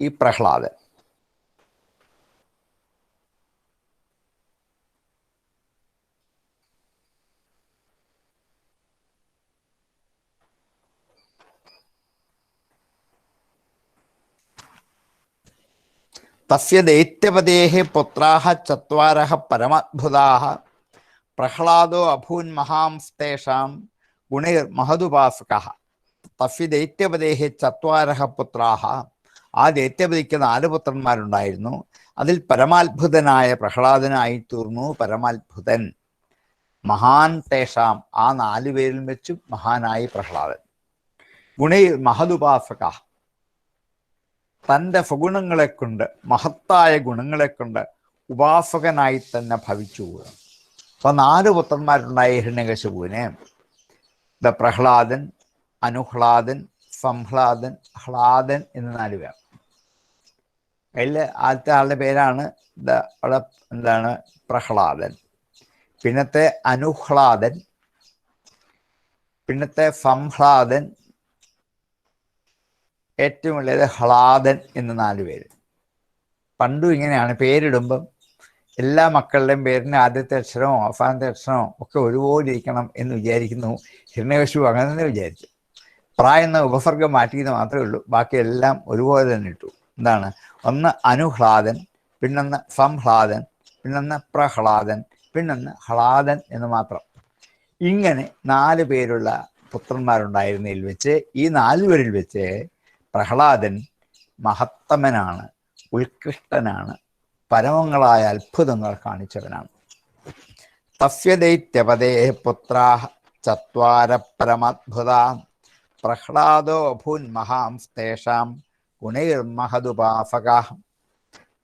ഈ പ്രഹ്ലാദൻ. തസ്യ ദൈത്യപതേഃ പുത്രാഃ ചത്വാരഃ പരമാത്ഭുതാഃ പ്രഹ്ലാദോ അഭൂൻ മഹാംസ്തേഷാം ഗുണൈർമഹദുപാസകഃ. തസ്യ ദൈത്യപതേഃ ചത്വാരഃ പുത്രാഃ, ആ ദൈത്യപതിക്ക് 4 പുത്രന്മാരുണ്ടായിരുന്നു. അതിൽ പരമാത്ഭുതനായ പ്രഹ്ലാദനായി തീർന്നു പരമാത്ഭുതൻ. മഹാൻ തേഷാം, ആ 4 പേരിൽ വെച്ചും മഹാനായി പ്രഹ്ലാദൻ. ഗുണൈർ മഹദുപാസകഃ, തൻ്റെ സ്വഗുണങ്ങളെ കൊണ്ട്, മഹത്തായ ഗുണങ്ങളെ കൊണ്ട് ഉപാസകനായി തന്നെ ഭവിച്ചു. അപ്പൊ 4 പുത്രന്മാരുണ്ടായ ഹിരണ്യകശിപുവിന് പ്രഹ്ലാദൻ, അനുഹ്ലാദൻ, സംഹ്ലാദൻ, ഹ്ലാദൻ എന്ന് 4 പേർ. അതിൽ ആദ്യത്തെ ആളുടെ പേരാണ് അവിടെ എന്താണ് പ്രഹ്ലാദൻ, പിന്നത്തെ അനുഹ്ലാദൻ, പിന്നത്തെ സംഹ്ലാദൻ, ഏറ്റവും വലിയത് ഹ്ലാദൻ എന്ന് 4 പേര്. പണ്ടും ഇങ്ങനെയാണ് പേരിടുമ്പം എല്ലാ മക്കളുടെയും പേരിന് ആദ്യത്തെ അക്ഷരമോ അവസാനത്തെ അക്ഷരമോ ഒക്കെ ഒരുപോലെ ഇരിക്കണം എന്ന് വിചാരിക്കുന്നു. ഹിരണ്യകശിപു അങ്ങനെ തന്നെ വിചാരിച്ചു. പ്രായം എന്ന ഉപസർഗം മാറ്റിയെന്ന് മാത്രമേ ഉള്ളൂ, ബാക്കിയെല്ലാം ഒരുപോലെ തന്നെ ഇട്ടു. എന്താണ്, ഒന്ന് അനുഹ്ലാദൻ, പിന്നൊന്ന് സംഹ്ലാദൻ, പിന്നൊന്ന് പ്രഹ്ലാദൻ, പിന്നൊന്ന് ഹ്ലാദൻ എന്ന് മാത്രം. ഇങ്ങനെ 4 പേരുള്ള പുത്രന്മാരുണ്ടായിരുന്നതിൽ വെച്ച് ഈ 4 പേരിൽ വെച്ച് പ്രഹ്ലാദൻ മഹത്തമനാണ്, ഉത്കൃഷ്ടനാണ്, പരമങ്ങളായ അത്ഭുതങ്ങൾ കാണിച്ചവനാണ്. തസ്യ ദൈത്യപതേ പുത്രാഃ ചത്വാര പരമാത്ഭുതാ പ്രഹ്ലാദോ അഭൂൻ മഹാംസ്തേഷാം ഗുണൈർമഹദുപാസകാഃ.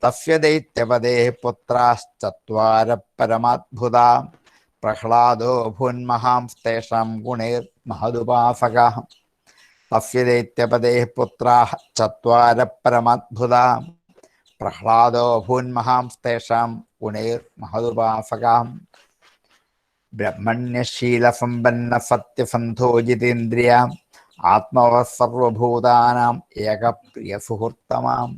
തസ്യ ദൈത്യപതേ പുത്രാശ്ചത്വാര പരമാത്ഭുതാ പ്രഹ്ലാദോ അഭൂൻ മഹാംസ്തേഷാം ഗുണൈർമഹദുപാസകാഃ. തസ്യ ദൈത്യപതേ പുത്രാഃ ചത്വാര പരമാത്ഭുതാ പ്രഹ്ലാദോ അഭൂൻ മഹാംസ്തേഷാം ഗുണൈർമഹദുപാസകാഃ. ബ്രഹ്മണ്യശീലസമ്പന്ന സത്യസന്ധോ ജിതേന്ദ്രിയ ആത്മവഃ സർവഭൂതാനാം ഏകപ്രിയ സുഹൃത്തമാം.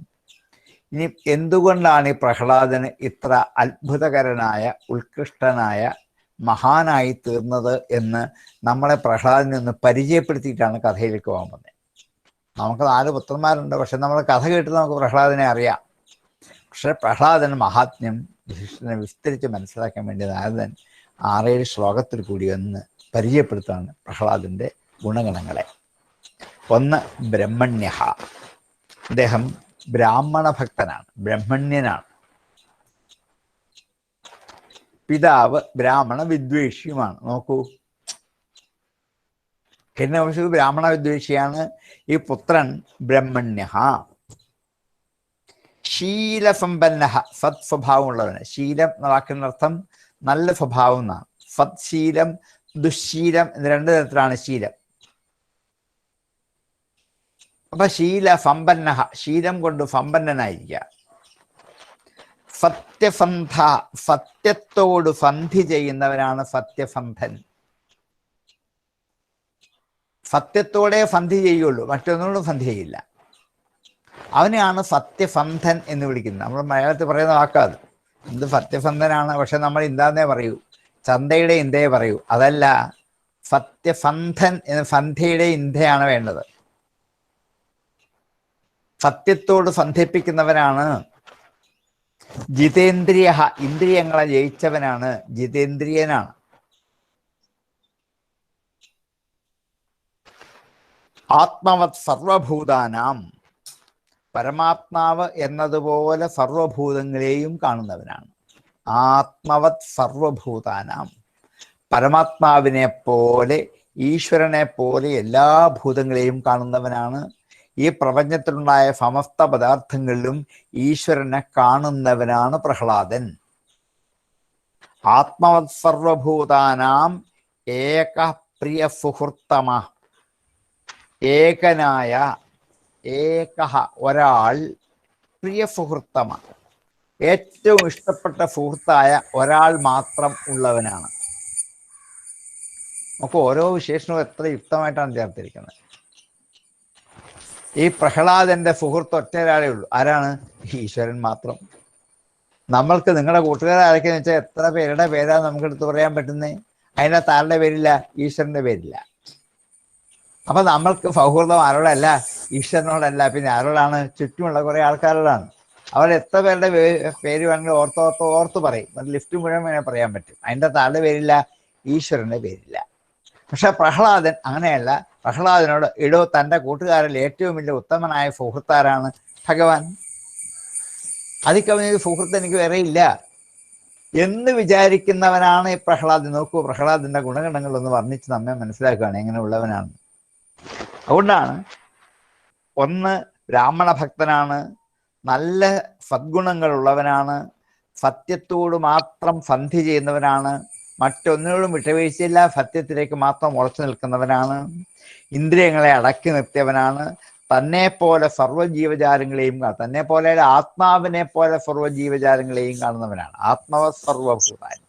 ഇനി എന്തുകൊണ്ടാണ് ഈ പ്രഹ്ലാദന് ഇത്ര അത്ഭുതകരനായ, ഉത്കൃഷ്ടനായ, മഹാനായി തീർന്നത് എന്ന് നമ്മളെ പ്രഹ്ലാദനെ ഒന്ന് പരിചയപ്പെടുത്തിയിട്ടാണ് കഥയിലേക്ക് പോകാൻ വന്നത്. നമുക്ക് 4 പുത്രന്മാരുണ്ട്, പക്ഷെ നമ്മൾ കഥ കേട്ട് നമുക്ക് പ്രഹ്ലാദനെ അറിയാം. പക്ഷെ പ്രഹ്ലാദന് മഹാത്മ്യം വിശിഷ്ടനെ വിസ്തരിച്ച് മനസ്സിലാക്കാൻ വേണ്ടി നാരദൻ 6-7 ശ്ലോകത്തിൽ കൂടി ഒന്ന് പരിചയപ്പെടുത്താണ് പ്രഹ്ലാദന്റെ ഗുണഗണങ്ങളെ. ഒന്ന് ബ്രഹ്മണ്യഃ, അദ്ദേഹം ബ്രാഹ്മണ ഭക്തനാണ്, ബ്രഹ്മണ്യനാണ്. പിതാവ് ബ്രാഹ്മണ വിദ്വേഷിയുമാണ്. നോക്കൂ, ഹിരണ്യകശിപു ബ്രാഹ്മണ വിദ്വേഷിയാണ്, ഈ പുത്രൻ ബ്രഹ്മണ്യഃ. ശീലസമ്പന്ന, സത് സ്വഭാവമുള്ളവന്. ശീലം എന്ന വാക്കിൻ്റെ അർത്ഥം നല്ല സ്വഭാവം എന്നാണ്. സത് ശീലം, ദുശ്ശീലം എന്ന് 2 തരത്തിലാണ് ശീലം. അപ്പൊ ശീല സമ്പന്ന, ശീലം കൊണ്ട് സമ്പന്നനായിരിക്കുക. സത്യസന്ധ, സത്യത്തോട് സന്ധി ചെയ്യുന്നവനാണ് സത്യസന്ധൻ. സത്യത്തോടെ സന്ധി ചെയ്യുള്ളൂ, മറ്റൊന്നുകൊണ്ടും സന്ധി ചെയ്യില്ല. അവനെയാണ് സത്യസന്ധൻ എന്ന് വിളിക്കുന്നത്. നമ്മൾ മലയാളത്തിൽ പറയുന്ന വാക്കാത്. എന്ത് സത്യസന്ധനാണ്, പക്ഷെ നമ്മൾ ഇന്താന്നേ പറയൂ, ചന്തയുടെ ഇന്ത്യയെ പറയൂ. അതല്ല, സത്യസന്ധൻ എന്ന് സന്ധ്യയുടെ ഇന്ത്യയാണ് വേണ്ടത്. സത്യത്തോട് സന്ധിപ്പിക്കുന്നവനാണ്. ജിതേന്ദ്രിയ, ഇന്ദ്രിയങ്ങളെ ജയിച്ചവനാണ്, ജിതേന്ദ്രിയനാണ്. ആത്മവത് സർവഭൂതാനാം, പരമാത്മാവ് എന്നതുപോലെ സർവഭൂതങ്ങളെയും കാണുന്നവനാണ്. ആത്മവത് സർവഭൂതാനാം, പരമാത്മാവിനെ പോലെ, ഈശ്വരനെ പോലെ എല്ലാ ഭൂതങ്ങളെയും കാണുന്നവനാണ്. ഈ പ്രപഞ്ചത്തിലുണ്ടായ സമസ്ത പദാർത്ഥങ്ങളിലും ഈശ്വരനെ കാണുന്നവനാണ് പ്രഹ്ലാദൻ. ആത്മവത് സർവഭൂതാനാം ഏക പ്രിയ സുഹൃത്തമ, ഏകനായ, ഏകഃ ഒരാൾ, പ്രിയ സുഹൃത്തമ ഏറ്റവും ഇഷ്ടപ്പെട്ട സുഹൃത്തായ ഒരാൾ മാത്രം ഉള്ളവനാണ്. നമുക്ക് ഓരോ വിശേഷണവും എത്ര യുക്തമായിട്ടാണ് ചേർത്തിരിക്കുന്നത്. ഈ പ്രഹ്ലാദന്റെ സുഹൃത്ത് ഒറ്റ ഒരാളേ ഉള്ളൂ. ആരാണ്? ഈശ്വരൻ മാത്രം. നമ്മൾക്ക് നിങ്ങളുടെ കൂട്ടുകാരാരൊക്കെയെന്ന് വെച്ചാൽ എത്ര പേരുടെ പേരാണ് നമുക്ക് എടുത്തു പറയാൻ പറ്റുന്നത്? അതിനകത്ത് ആരുടെ പേരില്ല? ഈശ്വരന്റെ പേരില്ല. അപ്പൊ നമ്മൾക്ക് സൗഹൃദം ആരോടല്ല? ഈശ്വരനോടല്ല. പിന്നെ ആരോടാണ്? ചുറ്റുമുള്ള കുറെ ആൾക്കാരോടാണ്. അവർ എത്ര പേരുടെ പേര് വേണമെങ്കിൽ ഓർത്ത് പറയും. ഒരു ലിസ്റ്റ് മുഴുവൻ വേണേൽ പറയാൻ പറ്റും. അതിൻ്റെ അകത്ത് ആരുടെ പേരില്ല? ഈശ്വരന്റെ പേരില്ല. പക്ഷെ പ്രഹ്ലാദൻ അങ്ങനെയല്ല. പ്രഹ്ലാദനോട് ഇടോ തൻ്റെ കൂട്ടുകാരിൽ ഏറ്റവും വലിയ ഉത്തമനായ സുഹൃത്താരാണ്? ഭഗവാൻ. അതിക്കവിഞ്ഞ സുഹൃത്ത് എനിക്ക് വേറെ ഇല്ല എന്ന് വിചാരിക്കുന്നവനാണ് ഈ പ്രഹ്ലാദൻ. നോക്കൂ, പ്രഹ്ലാദന്റെ ഗുണഗണങ്ങളൊന്ന് വർണ്ണിച്ച് നമ്മെ മനസ്സിലാക്കുകയാണ് എങ്ങനെ ഉള്ളവനാണ്. അതുകൊണ്ടാണ് ഒന്ന്, ബ്രാഹ്മണ ഭക്തനാണ്, നല്ല സദ്ഗുണങ്ങളുള്ളവനാണ്, സത്യത്തോട് മാത്രം സന്ധി ചെയ്യുന്നവനാണ്, മറ്റൊന്നിനോടും വിട്ടുവീഴ്ചയില്ല, സത്യത്തിലേക്ക് മാത്രം ഉറച്ചു നിൽക്കുന്നവനാണ്, ഇന്ദ്രിയങ്ങളെ അടക്കി നിർത്തിയവനാണ്, തന്നെ പോലെ സർവ്വജീവജാലങ്ങളെയും തന്നെ പോലെ ആത്മാവിനെ പോലെ സർവ്വജീവജാലങ്ങളെയും കാണുന്നവനാണ്. ആത്മാവ സർവഭൂതാനി.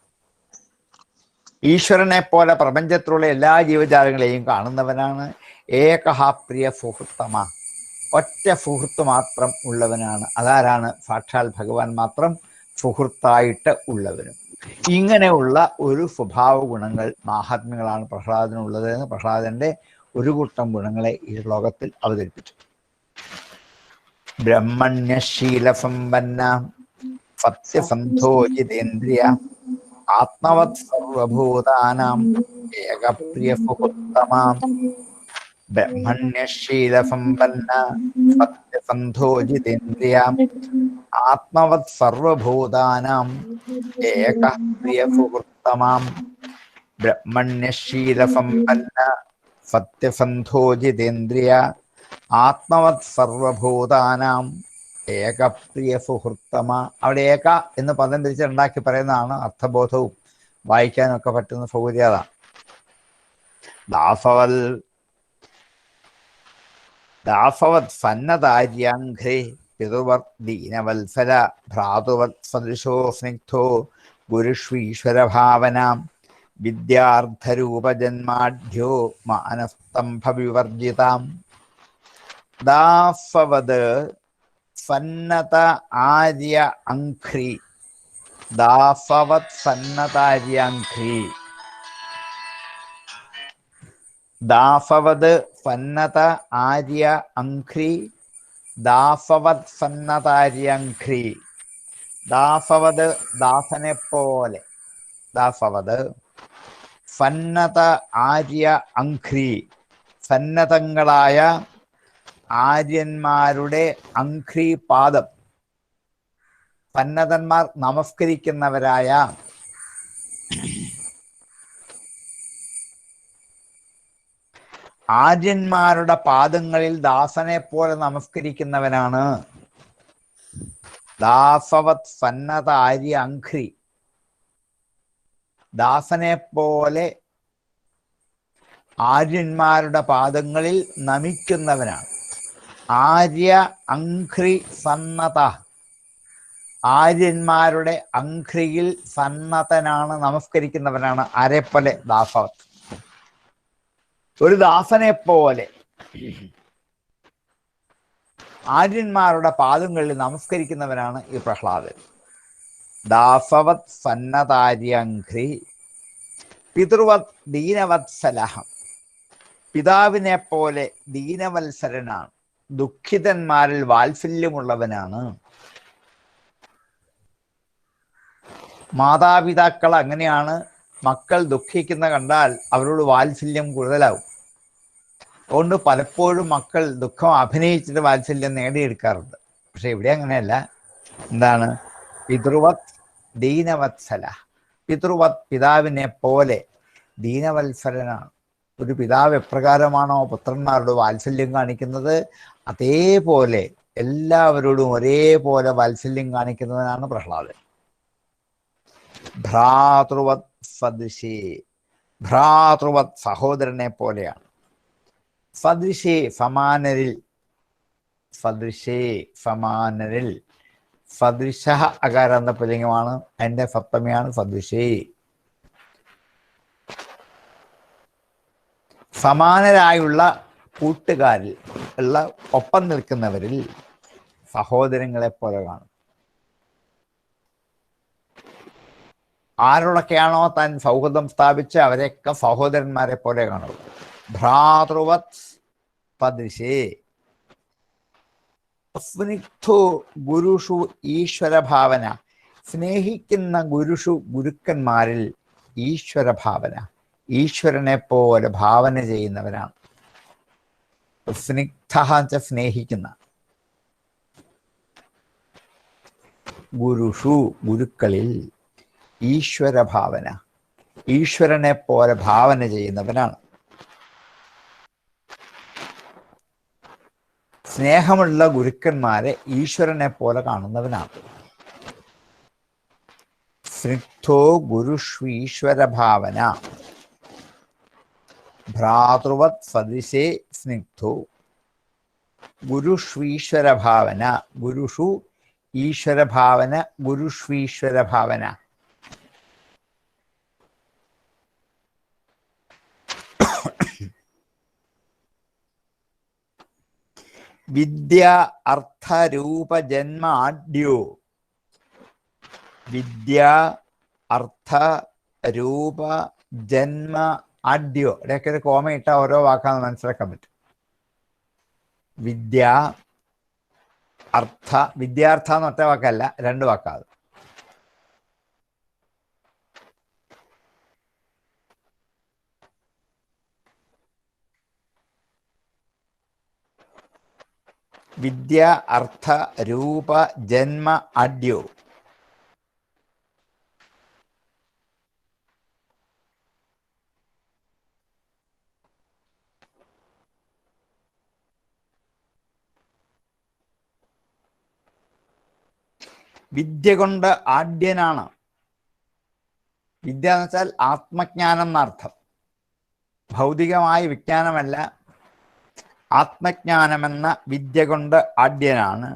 ഈശ്വരനെ പോലെ പ്രപഞ്ചത്തിലുള്ള എല്ലാ ജീവജാലങ്ങളെയും കാണുന്നവനാണ്. ഏകഹ പ്രിയ സുഹൃത്തമ, ഒറ്റ സുഹൃത്ത് മാത്രം ഉള്ളവനാണ്. അതാരാണ്? സാക്ഷാൽ ഭഗവാൻ മാത്രം സുഹൃത്തായിട്ട് ഉള്ളവനും. ഇങ്ങനെയുള്ള ഒരു സ്വഭാവ ഗുണങ്ങൾ, മാഹാത്മ്യങ്ങളാണ് പ്രഹ്ലാദനുള്ളത് എന്ന് പ്രഹ്ലാദന്റെ ഒരു കൂട്ടം ഗുണങ്ങളെ ഈ ശ്ലോകത്തിൽ അവതരിപ്പിച്ചു. ബ്രഹ്മണ്യശീലസമ്പന്ന സത്യസന്ധോ ജിതേന്ദ്രിയ ആത്മവത് സർവഭൂതാനാം ഏകപ്രിയ സുഹൃത്തമാം. ബ്രഹ്മണ്യശീലസമ്പന്ന സത്യസന്ധോ ജിതേന്ദ്രിയ ആത്മവത് സർവഭൂതാനാം ഏകപ്രിയ സുഹൃത്തമാം. ബ്രഹ്മണ്യശീലസമ്പന്ന സത്യസന്ധോ ജിതേന്ദ്രിയ ആത്മവത് സർവഭൂതാനാം ഏകപ്രിയ സുഹൃത്തമ. അവിടെ ഏക എന്ന് പദം തിരിച്ചുണ്ടാക്കി പറയുന്നതാണ് അർത്ഥബോധവും വായിക്കാനൊക്കെ പറ്റുന്ന സൗകര്യത. ദാസവത് സന്നതാര്യാഘ്രേ പിതൃവത് ദീനവത്സല ഭ്രാതുവത് സദൃശോ സ്നിഗ്ധോ ഗുരുഷ്വീശ്വരഭാവനാം വിദ്യാർത്ഥരൂപജന്മാഢ്യോ മാനസ്തംഭവിവർജിതാം. ദാസവത് സന്നത ആര്യ അഘ്രി. ദാസവത് സന്നതാര്യാഘ്രി. ദാസവത് സന്നത ആര്യ അഘ്രി. ദാസവത് സന്നതാര്യഘ്രി. ദാസവത് ദാസനെ പോലെ. ദാസവത് സന്നത ആര്യ അഘ്രി. സന്നതങ്ങളായ ആര്യന്മാരുടെ അഘ്രി പാദം. സന്നതന്മാർ നമസ്കരിക്കുന്നവരായ ആര്യന്മാരുടെ പാദങ്ങളിൽ ദാസനെ പോലെ നമസ്കരിക്കുന്നവനാണ്. ദാസവത് സന്നത ആര്യ അഘ്രി. ദാസനെ പോലെ ആര്യന്മാരുടെ പാദങ്ങളിൽ നമിക്കുന്നവനാണ്. ആര്യ അഘ്രി സന്നത. ആര്യന്മാരുടെ അഘ്രിയിൽ സന്നതനാണ്, നമസ്കരിക്കുന്നവനാണ്. ആരെപ്പോലെ? ദാസവത്. ഒരു ദാസനെ പോലെ ആര്യന്മാരുടെ പാദങ്ങളിൽ നമസ്കരിക്കുന്നവനാണ് ഈ പ്രഹ്ലാദൻ. ദാസവത് സന്നതാര്യഘ്രി പിതൃവത് ദീനവത്സലഹം. പിതാവിനെ പോലെ ദീനവത്സരനാണ്, ദുഃഖിതന്മാരിൽ വാത്സല്യമുള്ളവനാണ്. മാതാപിതാക്കൾ അങ്ങനെയാണ്. മക്കൾ ദുഃഖിക്കുന്ന കണ്ടാൽ അവരോട് വാത്സല്യം കൂടുതലാവും. അതുകൊണ്ട് പലപ്പോഴും മക്കൾ ദുഃഖം അഭിനയിച്ചിട്ട് വാത്സല്യം നേടിയെടുക്കാറുണ്ട്. പക്ഷെ ഇവിടെ അങ്ങനെയല്ല. എന്താണ്? പിതൃവത് ദീനവത്സല. പിതൃവത് പിതാവിനെ പോലെ ദീനവത്സരനാണ്. ഒരു പിതാവ് എപ്രകാരമാണോ പുത്രന്മാരോട് വാത്സല്യം കാണിക്കുന്നത്, അതേപോലെ എല്ലാവരോടും ഒരേപോലെ വാത്സല്യം കാണിക്കുന്നവനാണ് പ്രഹ്ലാദൻ. ഭ്രാതൃവത് സദൃശേ. ഭ്രാതൃവത് സഹോദരനെ പോലെയാണ്. സദൃശേ സമാനരിൽ. സദൃശേ സമാനരിൽ. സദൃശ അകാരാന്ത പുല്ലിംഗമാണ്. അതിന്റെ സപ്തമിയാണ് സദൃശേ. സമാനരായുള്ള കൂട്ടുകാരിൽ ഉള്ള ഒപ്പം നിൽക്കുന്നവരിൽ സഹോദരങ്ങളെ പോലെ കാണും. ആരോടൊക്കെയാണോ താൻ സൗഹൃദം സ്ഥാപിച്ച് അവരെയൊക്കെ സഹോദരന്മാരെ പോലെ കാണും. ഭ്രാതൃവത് പദൃശേ സ്നിഗ്ധോ ഗുരുഷു ഈശ്വരഭാവന. സ്നേഹിക്കുന്ന ഗുരുക്കന്മാരിൽ ഈശ്വരഭാവന, ഈശ്വരനെ പോലെ ഭാവന ചെയ്യുന്നവരാണ്. സ്നിഗ്ധ സ്നേഹിക്കുന്ന, ഗുരുഷു ഗുരുക്കളിൽ ഈശ്വരഭാവന, ഈശ്വരനെ പോലെ ഭാവന ചെയ്യുന്നവനാണ്. സ്നേഹമുള്ള ഗുരുക്കന്മാരെ ഈശ്വരനെ പോലെ കാണുന്നവനാണ്. സ്നിഗ്ധോ ഗുരുഷ്വീശ്വരഭാവന ഭ്രാതൃവത് സദൃശേ സ്നിഗ്ധോ ഗുരുഷ്വീശ്വരഭാവന. ഗുരുഷു ഈശ്വരഭാവന, ഗുരുഷ്വീശ്വരഭാവന. വിദ്യ അർത്ഥ രൂപ ജന്മ ആഢ്യോ. വിദ്യ അർത്ഥ രൂപ ജന്മ ആഢ്യോ. ഇടയ്ക്ക് ഒരു കോമ ഇട്ട ഓരോ വാക്കാന്ന് മനസ്സിലാക്കാൻ പറ്റും. വിദ്യ അർത്ഥ, വിദ്യാർത്ഥ എന്ന് ഒറ്റ വാക്കല്ല, രണ്ട് വാക്കാത്. വിദ്യ അർത്ഥ രൂപ ജന്മ ആഢ്യോ. വിദ്യ കൊണ്ട് ആഢ്യനാണ്. വിദ്യ എന്ന് വെച്ചാൽ ആത്മജ്ഞാനം എന്നർത്ഥം. ഭൗതികമായ വിജ്ഞാനമല്ല, ആത്മജ്ഞാനമെന്ന വിദ്യ കൊണ്ട് ആഢ്യനാണ്.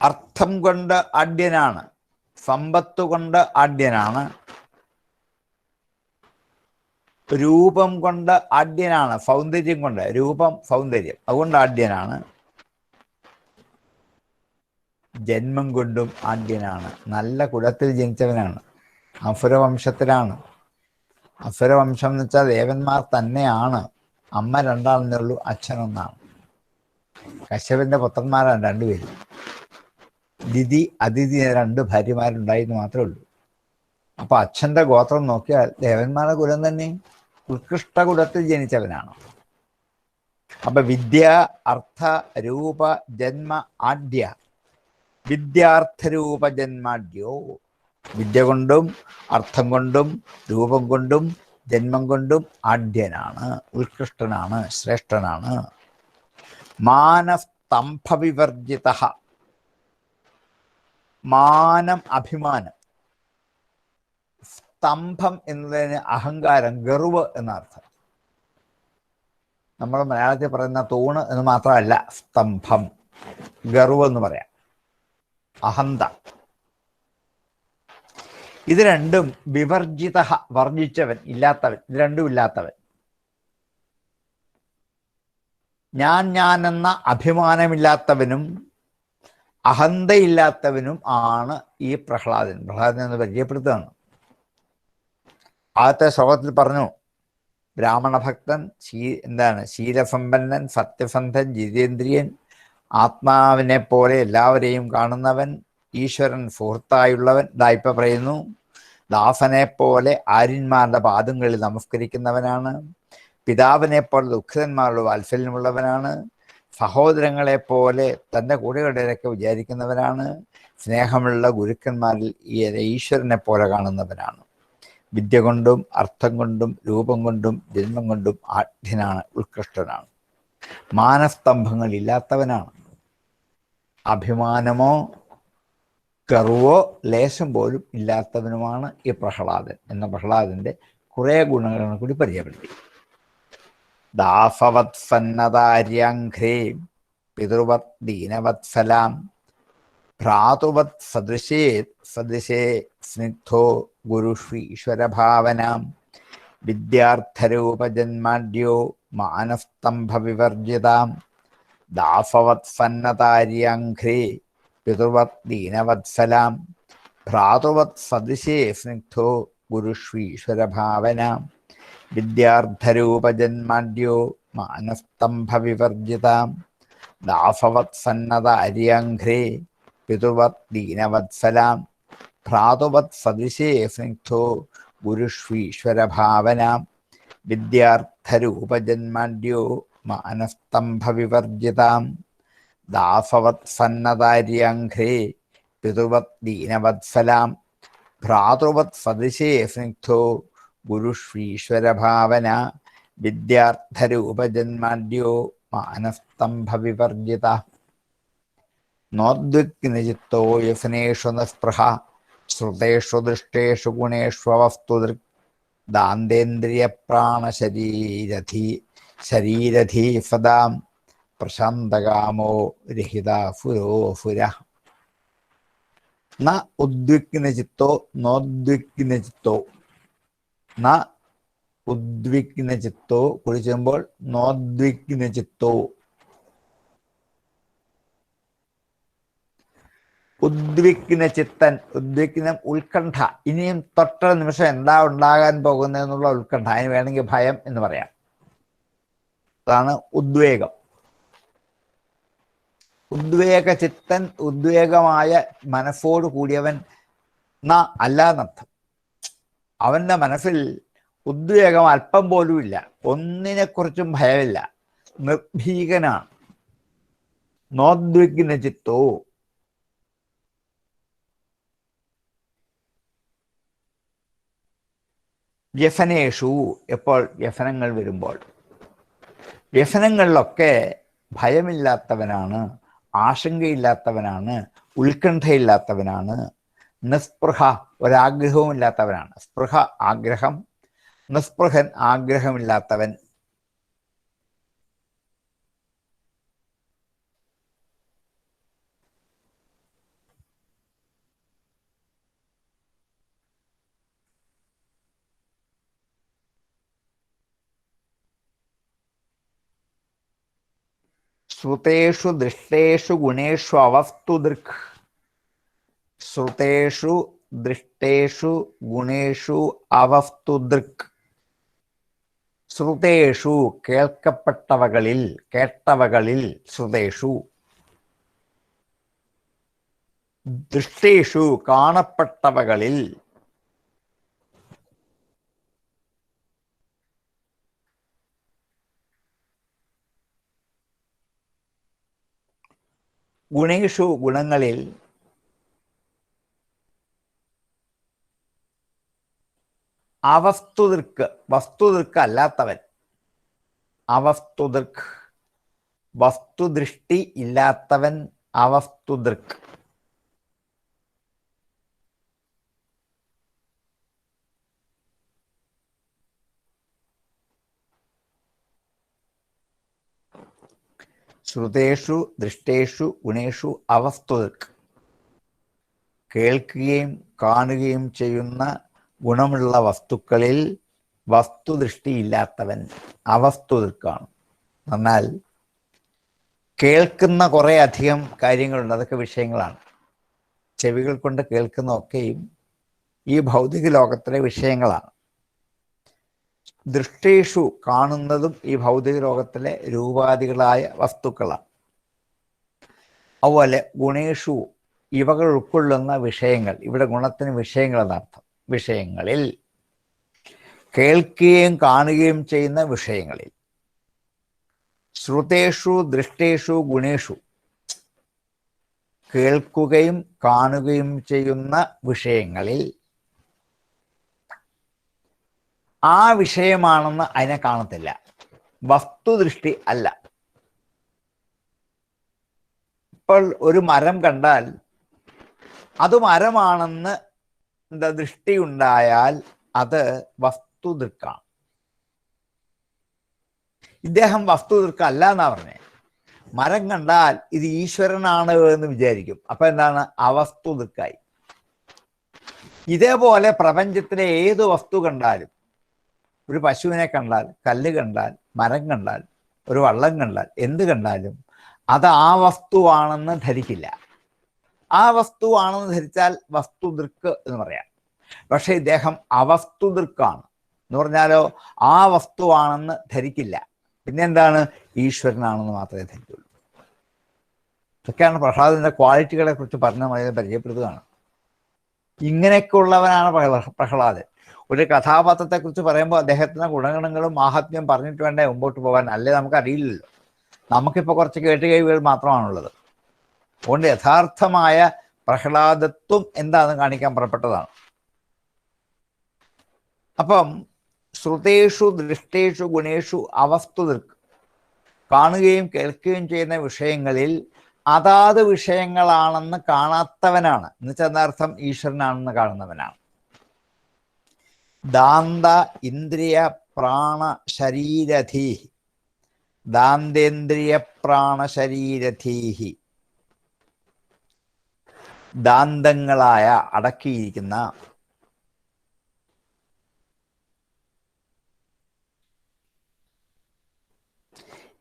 അർത്ഥം കൊണ്ട് ആഢ്യനാണ്, സമ്പത്ത് കൊണ്ട് ആഢ്യനാണ്. രൂപം കൊണ്ട് ആഢ്യനാണ്, സൗന്ദര്യം കൊണ്ട്. രൂപം സൗന്ദര്യം, അതുകൊണ്ട് ആഢ്യനാണ്. ജന്മം കൊണ്ടും ആഢ്യനാണ്. നല്ല കുലത്തിൽ ജനിച്ചവനാണ്, അസുരവംശത്തിലാണ്. അസുരവംശം എന്ന് വെച്ചാൽ ദേവന്മാർ തന്നെയാണ്. അമ്മ രണ്ടാണെന്നേ ഉള്ളൂ, അച്ഛനൊന്നാണ്. കശ്യപന്റെ പുത്രന്മാരാണ് രണ്ടുപേരും. ദിതി അതിഥി രണ്ട് ഭാര്യമാരുണ്ടായിരുന്നു മാത്രമേ ഉള്ളൂ. അപ്പൊ അച്ഛന്റെ ഗോത്രം നോക്കിയാൽ ദേവന്മാരുടെ കുലം തന്നെ, ഉത്കൃഷ്ട കുലത്തിൽ ജനിച്ചവനാണ്. അപ്പൊ വിദ്യ അർത്ഥ രൂപ ജന്മ ആഢ്യ. വിദ്യാർത്ഥരൂപ ജന്മാഢ്യോ. വിദ്യ കൊണ്ടും അർത്ഥം കൊണ്ടും രൂപം കൊണ്ടും ജന്മം കൊണ്ടും ആഢ്യനാണ്, ഉത്കൃഷ്ടനാണ്, ശ്രേഷ്ഠനാണ്. മാനസ്തംഭവിവർജിത. മാനം അഭിമാനം. സ്തംഭം എന്നതിന് അഹങ്കാരം, ഗർവ് എന്നർത്ഥം. നമ്മൾ മലയാളത്തിൽ പറയുന്ന തൂണ് എന്ന് മാത്രമല്ല സ്തംഭം, ഗർവ് എന്ന് പറയാം. അഹന്ത. ഇത് രണ്ടും വിവർജിത, വർജിച്ചവൻ, ഇല്ലാത്തവൻ. ഇത് രണ്ടും ഇല്ലാത്തവൻ. ഞാൻ എന്ന അഭിമാനമില്ലാത്തവനും അഹന്തയില്ലാത്തവനും ആണ് ഈ പ്രഹ്ലാദൻ. പ്രഹ്ലാദൻ എന്ന് പരിചയപ്പെടുത്തുകയാണ്. ആദ്യത്തെ ശ്ലോകത്തിൽ പറഞ്ഞു, ബ്രാഹ്മണ ഭക്തൻ, ശീലസമ്പന്നൻ, സത്യസന്ധൻ, ജിതേന്ദ്രിയൻ, ആത്മാവിനെ പോലെ എല്ലാവരെയും കാണുന്നവൻ, ഈശ്വരൻ സുഹൃത്തായുള്ളവൻ. ഇപ്പൊ പറയുന്നു, ദാസനെ പോലെ ആര്യന്മാരുടെ പാദങ്ങളിൽ നമസ്കരിക്കുന്നവനാണ്. പിതാവിനെ പോലെ ദുഃഖിതന്മാരുടെ വാത്സല്യമുള്ളവനാണ്. സഹോദരങ്ങളെ പോലെ തൻ്റെ കൂടെയുള്ളവരൊക്കെ വിചാരിക്കുന്നവനാണ്. സ്നേഹമുള്ള ഗുരുക്കന്മാരിൽ ഈശ്വരനെ പോലെ കാണുന്നവനാണ്. വിദ്യ കൊണ്ടും അർത്ഥം കൊണ്ടും രൂപം കൊണ്ടും ജന്മം കൊണ്ടും ആഢ്യനാണ്, ഉത്കൃഷ്ടനാണ്. മാനസ്തംഭങ്ങൾ ഇല്ലാത്തവനാണ്. അഭിമാനമോ ഗർവോ ലേശം പോലും ഇല്ലാത്തവനുമാണ് ഈ പ്രഹ്ലാദൻ. എന്ന പ്രഹ്ലാദന്റെ കുറേ ഗുണങ്ങളെ കൂടി പരിചയപ്പെടുത്തി. ദാസവത് സന്നതാര്യാഘ്രേ പിതൃവത് ദീനവത്സലാം ഭ്രാതുവത് സദൃശേ സ്നിഗ്ധോ ഗുരുഷ്വ ഈശ്വരഭാവനാം വിദ്യാർത്ഥരൂപജന്മാഢ്യോ മാനസ്തംഭവിവർജിതാം ദാസവത്സന്നതാര്യാഘ്രേ പിതൃവത് ദീനവത്സലാം ഭ്രാതൃവത് സദൃശേ സ്നിഗ്ധോ ഗുരുഷ്വീശ്വരഭാവനാം വിദ്യാർത്ഥരൂപജന്മാഢ്യോ മാനസ്തംഭവിവർജിതാം ദാസവത്സന്നതാര്യാഘ്രേ പിതൃവത് ദീനവത്സലാം ഭ്രാതൃവത് സദൃശേ സ്നിഗ്ധോ ഗുരുഷ്വീശ്വരഭാവനാം വിദ്യാർത്ഥരൂപജന്മാഢ്യോ മാനസ്തംഭവിവർജിതാം ദാസവത്സന്നതാര്യാഘ്രേ പിതൃവത് ദീനവത്സലാം ഭ്രാതൃവത് സദൃശേ സ്നിഗ്ധോ ഗുരുഷ്വീശ്വരഭാവന വിദ്യാർത്ഥരൂപജന്മാഢ്യോ മാനസ്തംഭവിവർജിത നോദ്വിഗ്നചിത്തോ യസനേഷു നസ്പൃഹ ശ്രുതേഷു ദൃഷ്ടേഷു ഗുണേഷ്വസ്തുദൃക് ശരീരധീ സദാം പ്രശാന്തകാമോ രഹിതാസുരോസുര ന ഉദ്വിഗ്നചിത്തോ നോദ്വിഗ്നചിത്തോ ന ഉദ്വിഗ്നചിത്തോ കുറിച്ചുമ്പോൾ നോദ്വിഗ്നചിത്തോ ഉദ്വിഗ്നചിത്തൻ ഉദ്വിഗ്നം ഉത്കണ്ഠ ഇനിയും തൊട്ട നിമിഷം എന്താ ഉണ്ടാകാൻ പോകുന്നതെന്നുള്ള ഉത്കണ്ഠ അതിന് വേണമെങ്കിൽ ഭയം എന്ന് പറയാം. അതാണ് ഉദ്വേഗം. ഉദ്വേഗചിത്തൻ ഉദ്വേഗമായ മനസ്സോട് കൂടിയവൻ അല്ലാന്നർത്ഥം. അവന്റെ മനസ്സിൽ ഉദ്വേഗം അല്പം പോലും ഇല്ല, ഒന്നിനെക്കുറിച്ചും ഭയമില്ല, നിർഭീകനാണ്. നോദ്വിഗ്നചിത്തോ വ്യസനേഷു എപ്പോൾ വ്യസനങ്ങൾ വരുമ്പോൾ, വ്യസനങ്ങളിലൊക്കെ ഭയമില്ലാത്തവനാണ്, ആശങ്കയില്ലാത്തവനാണ്, ഉത്കണ്ഠയില്ലാത്തവനാണ്. നിസ്പൃഹ ഒരാഗ്രഹവും ഇല്ലാത്തവനാണ്. സ്പൃഹ ആഗ്രഹം, നിസ്പൃഹൻ ആഗ്രഹമില്ലാത്തവൻ. ശ്രുതേഷു ദൃഷ്ടേഷു ഗുണേഷു അവസ്തുദൃക്. ശ്രുതേഷു ദൃഷ്ടേഷു ഗുണേഷു അവസ്തുദൃക്. ശ്രുതേഷു കേൾക്കപ്പെട്ടവകളിൽ, കേട്ടവകളിൽ, ശ്രുതേഷു. ദൃഷ്ടേഷു കാണപ്പെട്ടവകളിൽ, ഗുണേഷു ഗുണങ്ങളിൽ, അവസ്തുദൃക്ക് വസ്തുദൃക്ക് അല്ലാത്തവൻ. അവസ്തുദൃക്ക് വസ്തുദൃഷ്ടി ഇല്ലാത്തവൻ, അവസ്തുദൃക്ക്. ശ്രുതേഷു ദൃഷ്ടേഷു ഗുണേഷു അവസ്തുദൃക്. കേൾക്കുകയും കാണുകയും ചെയ്യുന്ന ഗുണമുള്ള വസ്തുക്കളിൽ വസ്തുദൃഷ്ടിയില്ലാത്തവൻ അവസ്തുദൃക്കാണ്. എന്നാൽ കേൾക്കുന്ന കുറേ അധികം കാര്യങ്ങളുണ്ട്, അതൊക്കെ വിഷയങ്ങളാണ്. ചെവികൾ കൊണ്ട് കേൾക്കുന്നതൊക്കെയും ഈ ഭൗതിക ലോകത്തിലെ വിഷയങ്ങളാണ്. ദൃഷ്ടേഷു കാണുന്നതും ഈ ഭൗതിക ലോകത്തിലെ രൂപാദികളായ വസ്തുക്കളാണ്. അതുപോലെ ഗുണേഷു ഇവകൾ ഉൾക്കൊള്ളുന്ന വിഷയങ്ങൾ, ഇവിടെ ഗുണത്തിന് വിഷയങ്ങൾ എന്നർത്ഥം. വിഷയങ്ങളിൽ, കേൾക്കുകയും കാണുകയും ചെയ്യുന്ന വിഷയങ്ങളിൽ. ശ്രുതേഷു ദൃഷ്ടേഷു ഗുണേഷു കേൾക്കുകയും കാണുകയും ചെയ്യുന്ന വിഷയങ്ങളിൽ ആ വിഷയമാണെന്ന് അതിനെ കാണത്തില്ല, വസ്തുദൃഷ്ടി അല്ല. ഇപ്പോൾ ഒരു മരം കണ്ടാൽ അത് മരമാണെന്ന് ദൃഷ്ടി ഉണ്ടായാൽ അത് വസ്തുദൃക്കാണ്. ഇദ്ദേഹം വസ്തുദൃക്കല്ല എന്നാ പറഞ്ഞേ. മരം കണ്ടാൽ ഇത് ഈശ്വരനാണ് എന്ന് വിചാരിക്കും. അപ്പൊ എന്താണ്? അവസ്തുദൃക്കായി. ഇതേപോലെ പ്രപഞ്ചത്തിലെ ഏത് വസ്തു കണ്ടാലും, ഒരു പശുവിനെ കണ്ടാൽ, കല്ല് കണ്ടാൽ, മരം കണ്ടാൽ, ഒരു വള്ളം കണ്ടാൽ, എന്ത് കണ്ടാലും അത് ആ വസ്തുവാണെന്ന് ധരിക്കില്ല. ആ വസ്തുവാണെന്ന് ധരിച്ചാൽ വസ്തുദൃക്ക് എന്ന് പറയാം. പക്ഷെ ഇദ്ദേഹം അവസ്തുദൃക്കാണ് എന്ന് പറഞ്ഞാലോ ആ വസ്തുവാണെന്ന് ധരിക്കില്ല. പിന്നെന്താണ്? ഈശ്വരനാണെന്ന് മാത്രമേ ധരിക്കുള്ളൂ. ഇതൊക്കെയാണ് പ്രഹ്ലാദന്റെ ക്വാളിറ്റികളെ കുറിച്ച് പറഞ്ഞ പരിചയപ്പെടുത്തുകയാണ്. ഇങ്ങനെയൊക്കെ ഉള്ളവനാണ് പ്രഹ്ലാദൻ. ഒരു കഥാപാത്രത്തെ കുറിച്ച് പറയുമ്പോൾ അദ്ദേഹത്തിന്റെ ഗുണഗണങ്ങളും മാഹാത്മ്യം പറഞ്ഞിട്ട് വേണ്ടേ മുമ്പോട്ട് പോകാൻ. അല്ലേ നമുക്കറിയില്ലല്ലോ. നമുക്കിപ്പോ കുറച്ച് കേട്ടുകഴിവുകൾ മാത്രമാണുള്ളത്. അതുകൊണ്ട് യഥാർത്ഥമായ പ്രഹ്ലാദത്വം എന്താണെന്ന് കാണിക്കാൻ പുറപ്പെട്ടതാണ്. അപ്പം ശ്രുതേഷു ദൃഷ്ടേഷു ഗുണേഷു അവസ്തുതൃക്, കാണുകയും കേൾക്കുകയും ചെയ്യുന്ന വിഷയങ്ങളിൽ അതാത് വിഷയങ്ങളാണെന്ന് കാണാത്തവനാണ്. എന്നുവെച്ചാൽ അർത്ഥം ഈശ്വരനാണെന്ന് കാണുന്നവനാണ്. ദാന്ത ഇന്ദ്രിയ പ്രാണ ശരീരധീഹി, ദാന്തേന്ദ്രിയ പ്രാണ ശരീരധീഹി, ദാന്തങ്ങളായ അടക്കിയിരിക്കുന്ന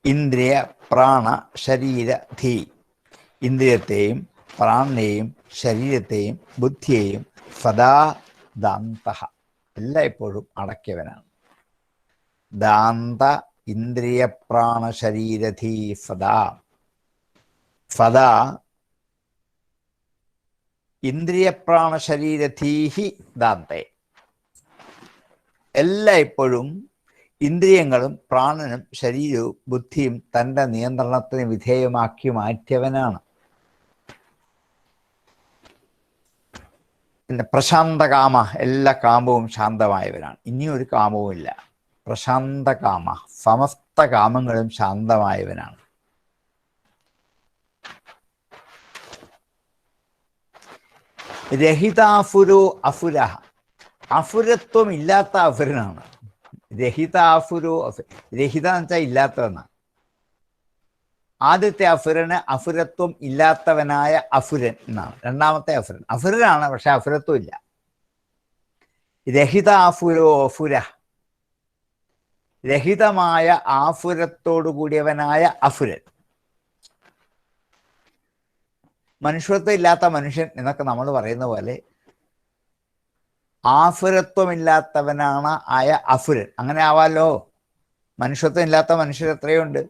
ഇന്ദ്രിയ പ്രാണ ശരീര ധീ, ഇന്ദ്രിയത്തെയും പ്രാണനെയും ശരീരത്തെയും ബുദ്ധിയെയും സദാ ദാന്ത, എല്ലായ്പ്പോഴും അടക്കിയവനാണ്. ദാന്ത ഇന്ദ്രിയ പ്രാണ ശരീരധീ സദാ, സദാ ഇന്ദ്രിയ പ്രാണ ശരീരധീഹി ദാന്തേ, എല്ലായ്പ്പോഴും ഇന്ദ്രിയങ്ങളും പ്രാണനും ശരീരവും ബുദ്ധിയും തൻ്റെ നിയന്ത്രണത്തിന് വിധേയമാക്കി മാറ്റിയവനാണ്. പിന്നെ പ്രശാന്തകാമ, എല്ലാ കാമവും ശാന്തമായവനാണ്. ഇനിയൊരു കാമവും ഇല്ല. പ്രശാന്തകാമ, സമസ്ത കാമങ്ങളും ശാന്തമായവനാണ്. രഹിതാസുരോ അസുര, അസുരത്വം ഇല്ലാത്ത അസുരനാണ്. രഹിതാസുരോ രഹിത എന്ന് വെച്ചാൽ ഇല്ലാത്തതെന്നാണ്. ആദ്യത്തെ അസുരന് അസുരത്വം ഇല്ലാത്തവനായ അസുരൻ എന്നാണ്. രണ്ടാമത്തെ അസുരൻ അസുരനാണ്, പക്ഷെ അസുരത്വം ഇല്ല. രഹിതാസുരോ അസുര, രഹിതമായ ആസുരത്തോടു കൂടിയവനായ അസുരൻ. മനുഷ്യത്വം ഇല്ലാത്ത മനുഷ്യൻ എന്നൊക്കെ നമ്മൾ പറയുന്ന പോലെ ആസുരത്വമില്ലാത്തവനാണ് ആയ അസുരൻ. അങ്ങനെ ആവാലോ. മനുഷ്യത്വം ഇല്ലാത്ത മനുഷ്യർ എത്രയുണ്ട്.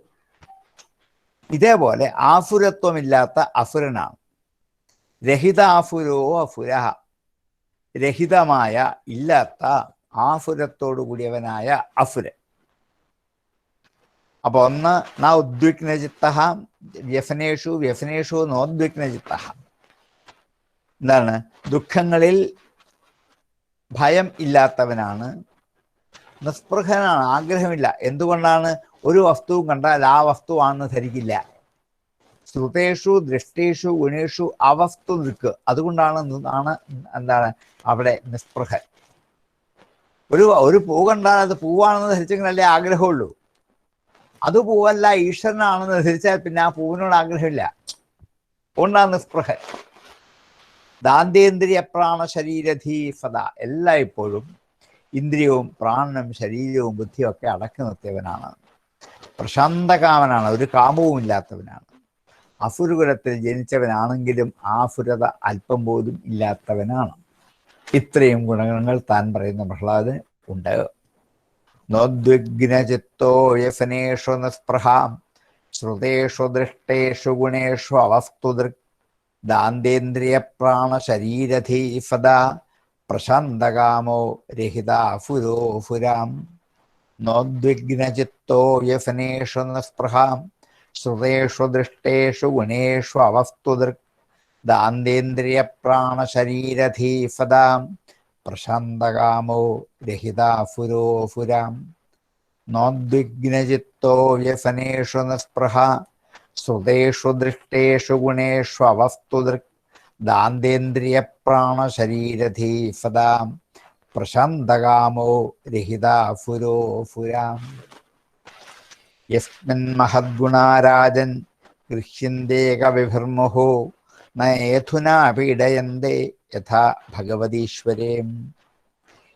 ഇതേപോലെ ആസുരത്വമില്ലാത്ത അസുരനാണ്. രഹിതാസുരോ അസുര, രഹിതമായ ഇല്ലാത്ത ആസുരത്തോടു കൂടിയവനായ അസുരൻ. അപ്പൊ ഒന്ന് ന ഉദ്വിഗ്നചിത്ത വ്യസനേഷു, വ്യസനേഷു നോദ്വിഗ്നചിത്ത, എന്താണ്? ദുഃഖങ്ങളിൽ ഭയം ഇല്ലാത്തവനാണ്. നിസ്പൃഹനാണ്, ആഗ്രഹമില്ല. എന്തുകൊണ്ടാണ്? ഒരു വസ്തുവും കണ്ടാൽ ആ വസ്തുവാണെന്ന് ധരിക്കില്ല. ശ്രുതേഷു ദൃഷ്ടേഷു ഗുണേഷു അവസ്തു ദൃക്ക്, അതുകൊണ്ടാണ് എന്താണ് അവിടെ നിസ്പൃഹൻ. ഒരു പൂ കണ്ടാൽ അത് പൂവാണെന്ന് ധരിച്ചെങ്കിലല്ലേ ആഗ്രഹമുള്ളൂ. അത് പൂവല്ല, ഈശ്വരനാണെന്ന് ധരിച്ചാൽ പിന്നെ ആ പൂവിനോട് ആഗ്രഹമില്ല. അതുകൊണ്ടാണ് നിസ്പൃഹൻ. ദാന്തേന്ദ്രിയ പ്രാണ ശരീരധീ സദാ, എല്ലായ്പ്പോഴും ഇന്ദ്രിയവും പ്രാണനും ശരീരവും ബുദ്ധിയും ഒക്കെ അടക്കി നിർത്തിയവനാണ്. പ്രശാന്തകാമനാണ്, ഒരു കാമവും ഇല്ലാത്തവനാണ്. അസുരകുലത്തിൽ ജനിച്ചവനാണെങ്കിലും ആസുരത അല്പം പോലും ഇല്ലാത്തവനാണ്. ഇത്രയും ഗുണഗണങ്ങൾ താൻ പറയുന്ന പ്രഹ്ലാദന് ഉണ്ട്. നോദ്വിഗ്നചിത്തോ വ്യസനേഷു നിസ്പൃഹ, ശ്രുതേഷു ദൃഷ്ടേഷു ഗുണേഷു അവസ്തുദൃക്, ദാന്തേന്ദ്രിയ പ്രാണ ശരീരധീ സദാ, പ്രശാന്തകാമോ രഹിതാസുരോസുരാം. നോദ്വിഗ്നചിത്തോ വ്യസനേഷു നിസ്പൃഹ, ശ്രുതേഷു ദൃഷ്ടേഷു ഗുണേഷു അവസ്തുദൃക്, ദാന്തേന്ദ്രിയ പ്രാണ ശരീരധീ സദാ, പ്രശാന്തകാമോ രഹിതാസുരോസുരാം. നോദ്വിഗ്നചിത്തോ വ്യസനേഷു നിസ്പൃഹ, ശ്രുതേഷു ദൃഷ്ടേഷു ഗുണേഷു അവസ്തുദൃക്, ദാന്തേന്ദ്രിയ പ്രാണ ശരീരധീ സദാ, പ്രശാന്തകാമോ രഹിതാസുരോസുരാം. യസ്മിൻ മഹദ്ഗുണാരാജൻ ഗൃഹ്യന്തേ കവിഭിർമുഹു, നേഥുനാ പീഡയന്തേ യഥാ ഭഗവതീശ്വരേ.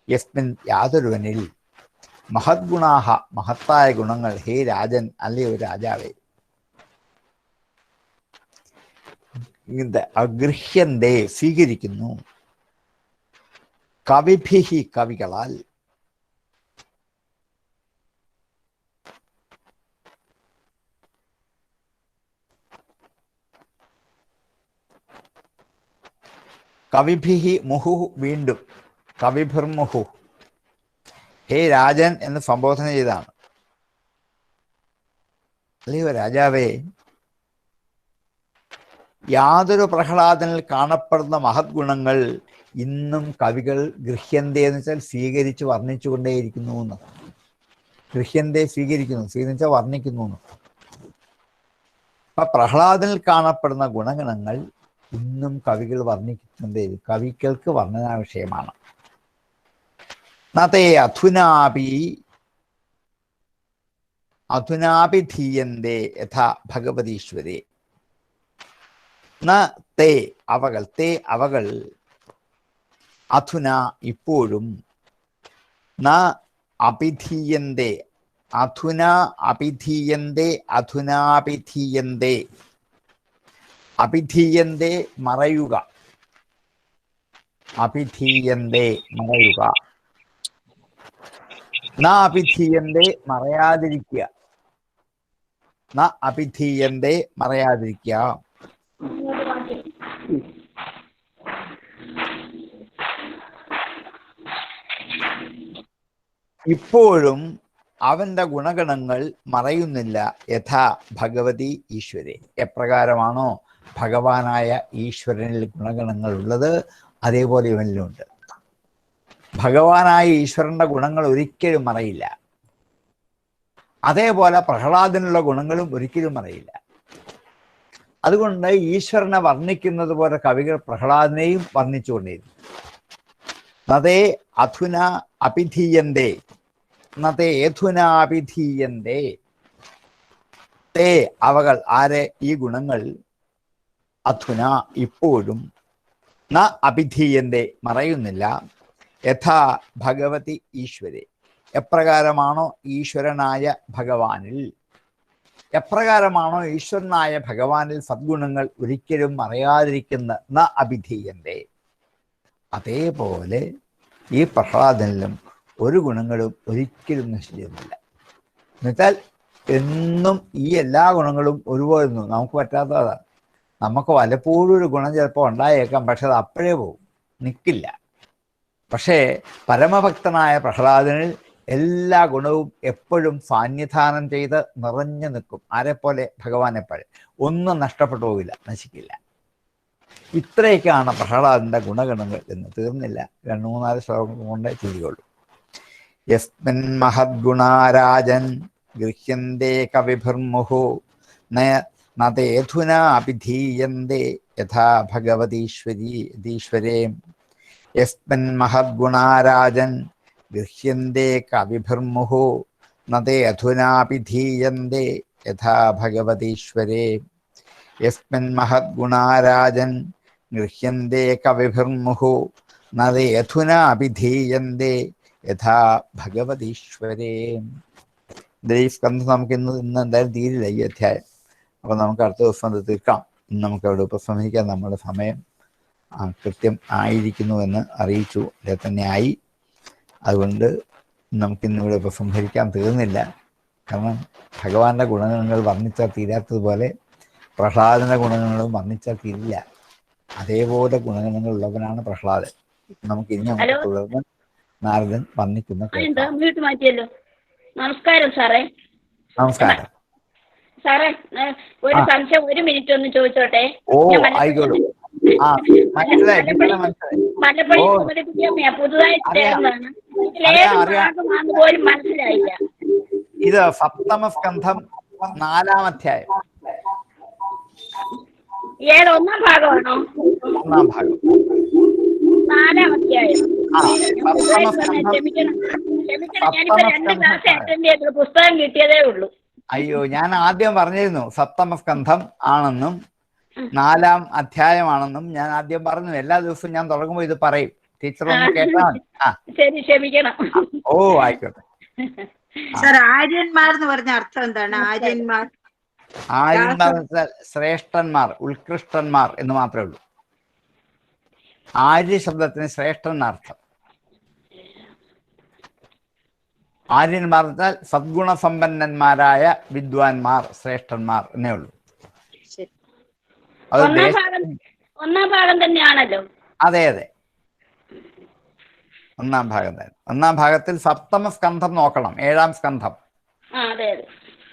യസ്മിൻ യാതൊരുവനിൽ മഹദ്ഗുണാഹ മഹത്തായ ഗുണങ്ങൾ, ഹേ രാജൻ അല്ലയോ രാജാവേ, അഗൃഹ്യന്തേ സ്വീകരിക്കുന്നു, കവിഭിഹി കവികളാൽ, കവിഭിഹി മുഹു വീണ്ടും കവിഭിർമുഹു ഹേ രാജൻ എന്ന് സംബോധന ചെയ്താണ്. അല്ലയോ രാജാവേ, യാതൊരു പ്രഹ്ലാദനിൽ കാണപ്പെടുന്ന മഹത് ഗുണങ്ങൾ ഇന്നും കവികൾ ഗൃഹ്യന്തേ എന്ന് വെച്ചാൽ സ്വീകരിച്ച് വർണ്ണിച്ചുകൊണ്ടേയിരിക്കുന്നു എന്ന്. ഗൃഹ്യന്തേ സ്വീകരിക്കുന്നു, സ്വീകരിച്ചാൽ വർണ്ണിക്കുന്നു എന്ന്. അപ്പൊ പ്രഹ്ലാദനിൽ കാണപ്പെടുന്ന ഗുണഗണങ്ങൾ ഇന്നും കവികൾ വർണ്ണിക്കുന്നുണ്ടേ, കവികൾക്ക് വർണ്ണനാ വിഷയമാണ്. നതേ അധുനാപി ധീയന്തേ യഥാ ഭഗവതീശ്വരേ. തേ അവകൾ അധുന ഇപ്പോഴും, ന അഭിധീയന്തേ അധുനാഭിധീയന്തേ അഭിധീയന്തേ മറയുക, ന അഭിധീയന്തേ മറയാതിരിക്കുക, ഇപ്പോഴും അവന്റെ ഗുണഗണങ്ങൾ മറയുന്നില്ല. യഥാ ഭഗവതി ഈശ്വരെ, എപ്രകാരമാണോ ഭഗവാനായ ഈശ്വരനിൽ ഗുണഗണങ്ങൾ ഉള്ളത് അതേപോലെ ഇവനിലുണ്ട്. ഭഗവാനായ ഈശ്വരന്റെ ഗുണങ്ങൾ ഒരിക്കലും മറയില്ല. അതേപോലെ പ്രഹ്ലാദനുള്ള ഗുണങ്ങളും ഒരിക്കലും മറയില്ല. അതുകൊണ്ട് ഈശ്വരനെ വർണ്ണിക്കുന്നത് പോലെ കവികൾ പ്രഹ്ലാദനെയും വർണ്ണിച്ചുകൊണ്ടിരുന്നു. നതേ അധുന അഭിധീയന്തേ, നതേധുനാഭിധീയന്തേ, തേ അവകൾ, ആരെ ഈ ഗുണങ്ങൾ, അധുന ഇപ്പോഴും, ന അഭിധീയന്തേ മറയുന്നില്ല, യഥാ ഭഗവതി ഈശ്വരെ എപ്രകാരമാണോ ഈശ്വരനായ ഭഗവാനിൽ, എപ്രകാരമാണോ ഈശ്വരനായ ഭഗവാനിൽ സദ്ഗുണങ്ങൾ ഒരിക്കലും മറയാതിരിക്കുന്ന ന അഭിധീയന്തേ, അതേപോലെ ഈ പ്രഹ്ലാദനിലും ഒരു ഗുണങ്ങളും ഒരിക്കലും നശിച്ചിരുന്നില്ല. എന്നുവെച്ചാൽ എന്നും ഈ എല്ലാ ഗുണങ്ങളും ഒരുപോലെ നമുക്ക് പറ്റാത്തതാണ്. നമുക്ക് പലപ്പോഴും ഒരു ഗുണം ചിലപ്പോൾ ഉണ്ടായേക്കാം, പക്ഷെ അത് അപ്പോഴേ പോകും, നിൽക്കില്ല. പക്ഷേ പരമഭക്തനായ പ്രഹ്ലാദനിൽ എല്ലാ ഗുണവും എപ്പോഴും സാന്നിധാനം ചെയ്ത് നിറഞ്ഞു നിൽക്കും. ആരെപ്പോലെ? ഭഗവാനെപ്പോലെ. ഒന്നും നഷ്ടപ്പെട്ടു പോകില്ല, നശിക്കില്ല. ഇത്രയൊക്കെയാണ് പ്രഹ്ലാദന്റെ ഗുണഗണങ്ങൾ എന്ന്. തീർന്നില്ല, 2-3-4 ശ്ലോകം കൊണ്ട് ചെയ്യുകയുള്ളൂ. യസ്മിൻ മഹദ്ഗുണാരാജൻ ഗൃഹ്യന്തേ കവിഭിർമുഹു നതേധുനാഭിധീയന്തേ യഥാ ഭഗവതീശ്വരേ. യസ്മിൻ മഹദ്ഗുണാരാജൻ ഗൃഹ്യന്തേ കവിഭിർമുഹു നതേധുനാഭിധീയന്തേ യഥാ ഭഗവതീശ്വരേ. യസ്മിൻ മഹദ്ഗുണാരാജൻ ഗൃഹ്യന്തേ കവിഭിർമുഹു നതേധുനാഭിധീയന്തേ യഥാ ഭഗവതീശ്വരേ. ഈ സ്കന്ധം നമുക്ക് ഇന്ന് എന്തായാലും തീരില്ല ഈ അധ്യായം. അപ്പൊ നമുക്ക് അടുത്ത ദിവസം അത് തീർക്കാം. ഇന്ന് നമുക്ക് അവിടെ ഉപസംഹരിക്കാൻ നമ്മുടെ സമയം കൃത്യം ആയിരിക്കുന്നു എന്ന് അറിയിച്ചു. അതിൽ തന്നെ ആയി. അതുകൊണ്ട് നമുക്കിന്നിവിടെ ഉപസംഹരിക്കാൻ തീർന്നില്ല. കാരണം ഭഗവാന്റെ ഗുണഗണങ്ങൾ വർണ്ണിച്ചാൽ തീരാത്തതുപോലെ പ്രഹ്ലാദന്റെ ഗുണഗണങ്ങളും വർണ്ണിച്ചാൽ തീരില്ല. അതേപോലെ ഗുണഗണങ്ങൾ ഉള്ളവനാണ് പ്രഹ്ലാദൻ. നമുക്ക് ഇനി അങ്ങോട്ട് തുടർന്ന് നാരദൻ വർണ്ണിക്കുന്ന. നമസ്കാരം സാറേ. നമസ്കാരം സാറേ, ഒരു സംശയം, 1 മിനിറ്റ് ഒന്ന് ചോദിച്ചോട്ടെ. ആയിക്കോളൂ. പുതുതായി ചേർന്നതാണ്. പോലും മനസ്സിലായില്ല. ഇത് സപ്തമസ്കന്ധം 4-ാം അധ്യായം. ഒന്നാം ഭാഗമാണോ? 1-ാം ഭാഗം 4-ാം അധ്യായം. ക്ഷമിക്കണം, ഞാനിപ്പോ 2 ക്ലാസ് അറ്റൻഡ് ചെയ്തു. പുസ്തകം കിട്ടിയതേ ഉള്ളൂ. അയ്യോ, ഞാൻ ആദ്യം പറഞ്ഞിരുന്നു സപ്തമസ്കന്ധം ആണെന്നും 4-ാം അധ്യായമാണെന്നും ഞാൻ ആദ്യം പറഞ്ഞു. എല്ലാ ദിവസവും ഞാൻ തുടങ്ങുമ്പോൾ ഇത് പറയും. ടീച്ചർ ഒന്ന് കേട്ടാ മതി. ശരി, ക്ഷമിക്കണം. ഓ ആയിക്കോട്ടെ. സാർ ആര്യന്മാർ എന്ന് പറഞ്ഞ അർത്ഥം എന്താണ്? ആര്യന്മാർ ആര്യന്മാർ ശ്രേഷ്ഠന്മാർ, ഉത്കൃഷ്ടന്മാർ എന്ന് മാത്രമേ ഉള്ളൂ. ആര്യ ശബ്ദത്തിന് ശ്രേഷ്ഠൻ എന്നർത്ഥം. ആര്യന്മാർ വെച്ചാൽ സദ്ഗുണസമ്പന്നന്മാരായ വിദ്വാൻമാർ, ശ്രേഷ്ഠന്മാർ എന്നേ ഉള്ളൂ. അത് ഒന്നാം ഭാഗം തന്നെയാണല്ലോ. അതെ അതെ, ഒന്നാം ഭാഗം തന്നെ. ഒന്നാം ഭാഗത്തിൽ സപ്തമ സ്കന്ധം നോക്കണം, 7-ാം സ്കന്ധം.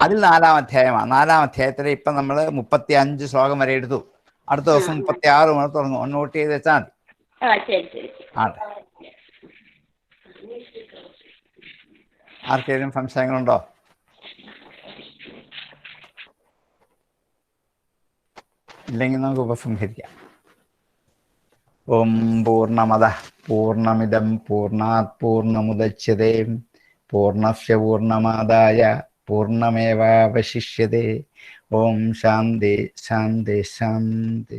അതിൽ 4-ാം അധ്യായമാണ്. 4-ാം അധ്യായത്തിൽ ഇപ്പൊ നമ്മൾ 35 ശ്ലോകം വരെ എടുത്തു. അടുത്ത ദിവസം 36 മുതൽ തുടങ്ങും. ഒന്ന് നോട്ട് ചെയ്ത് വെച്ചാൽ മതി. അതെ. ആർക്കെങ്കിലും സംശയങ്ങളുണ്ടോ? ഇല്ലെങ്കിൽ നമുക്ക് ഉപസംഹരിക്കാം. ഓം പൂർണ്ണമദഃ പൂർണ്ണമിദം പൂർണ്ണാത് പൂർണ്ണമുദച്യതേ പൂർണ്ണസ്യ പൂർണ്ണമാദായ പൂർണ്ണമേവാവശിഷ്യതേ. ഓം ശാന്തി ശാന്തി ശാന്തി.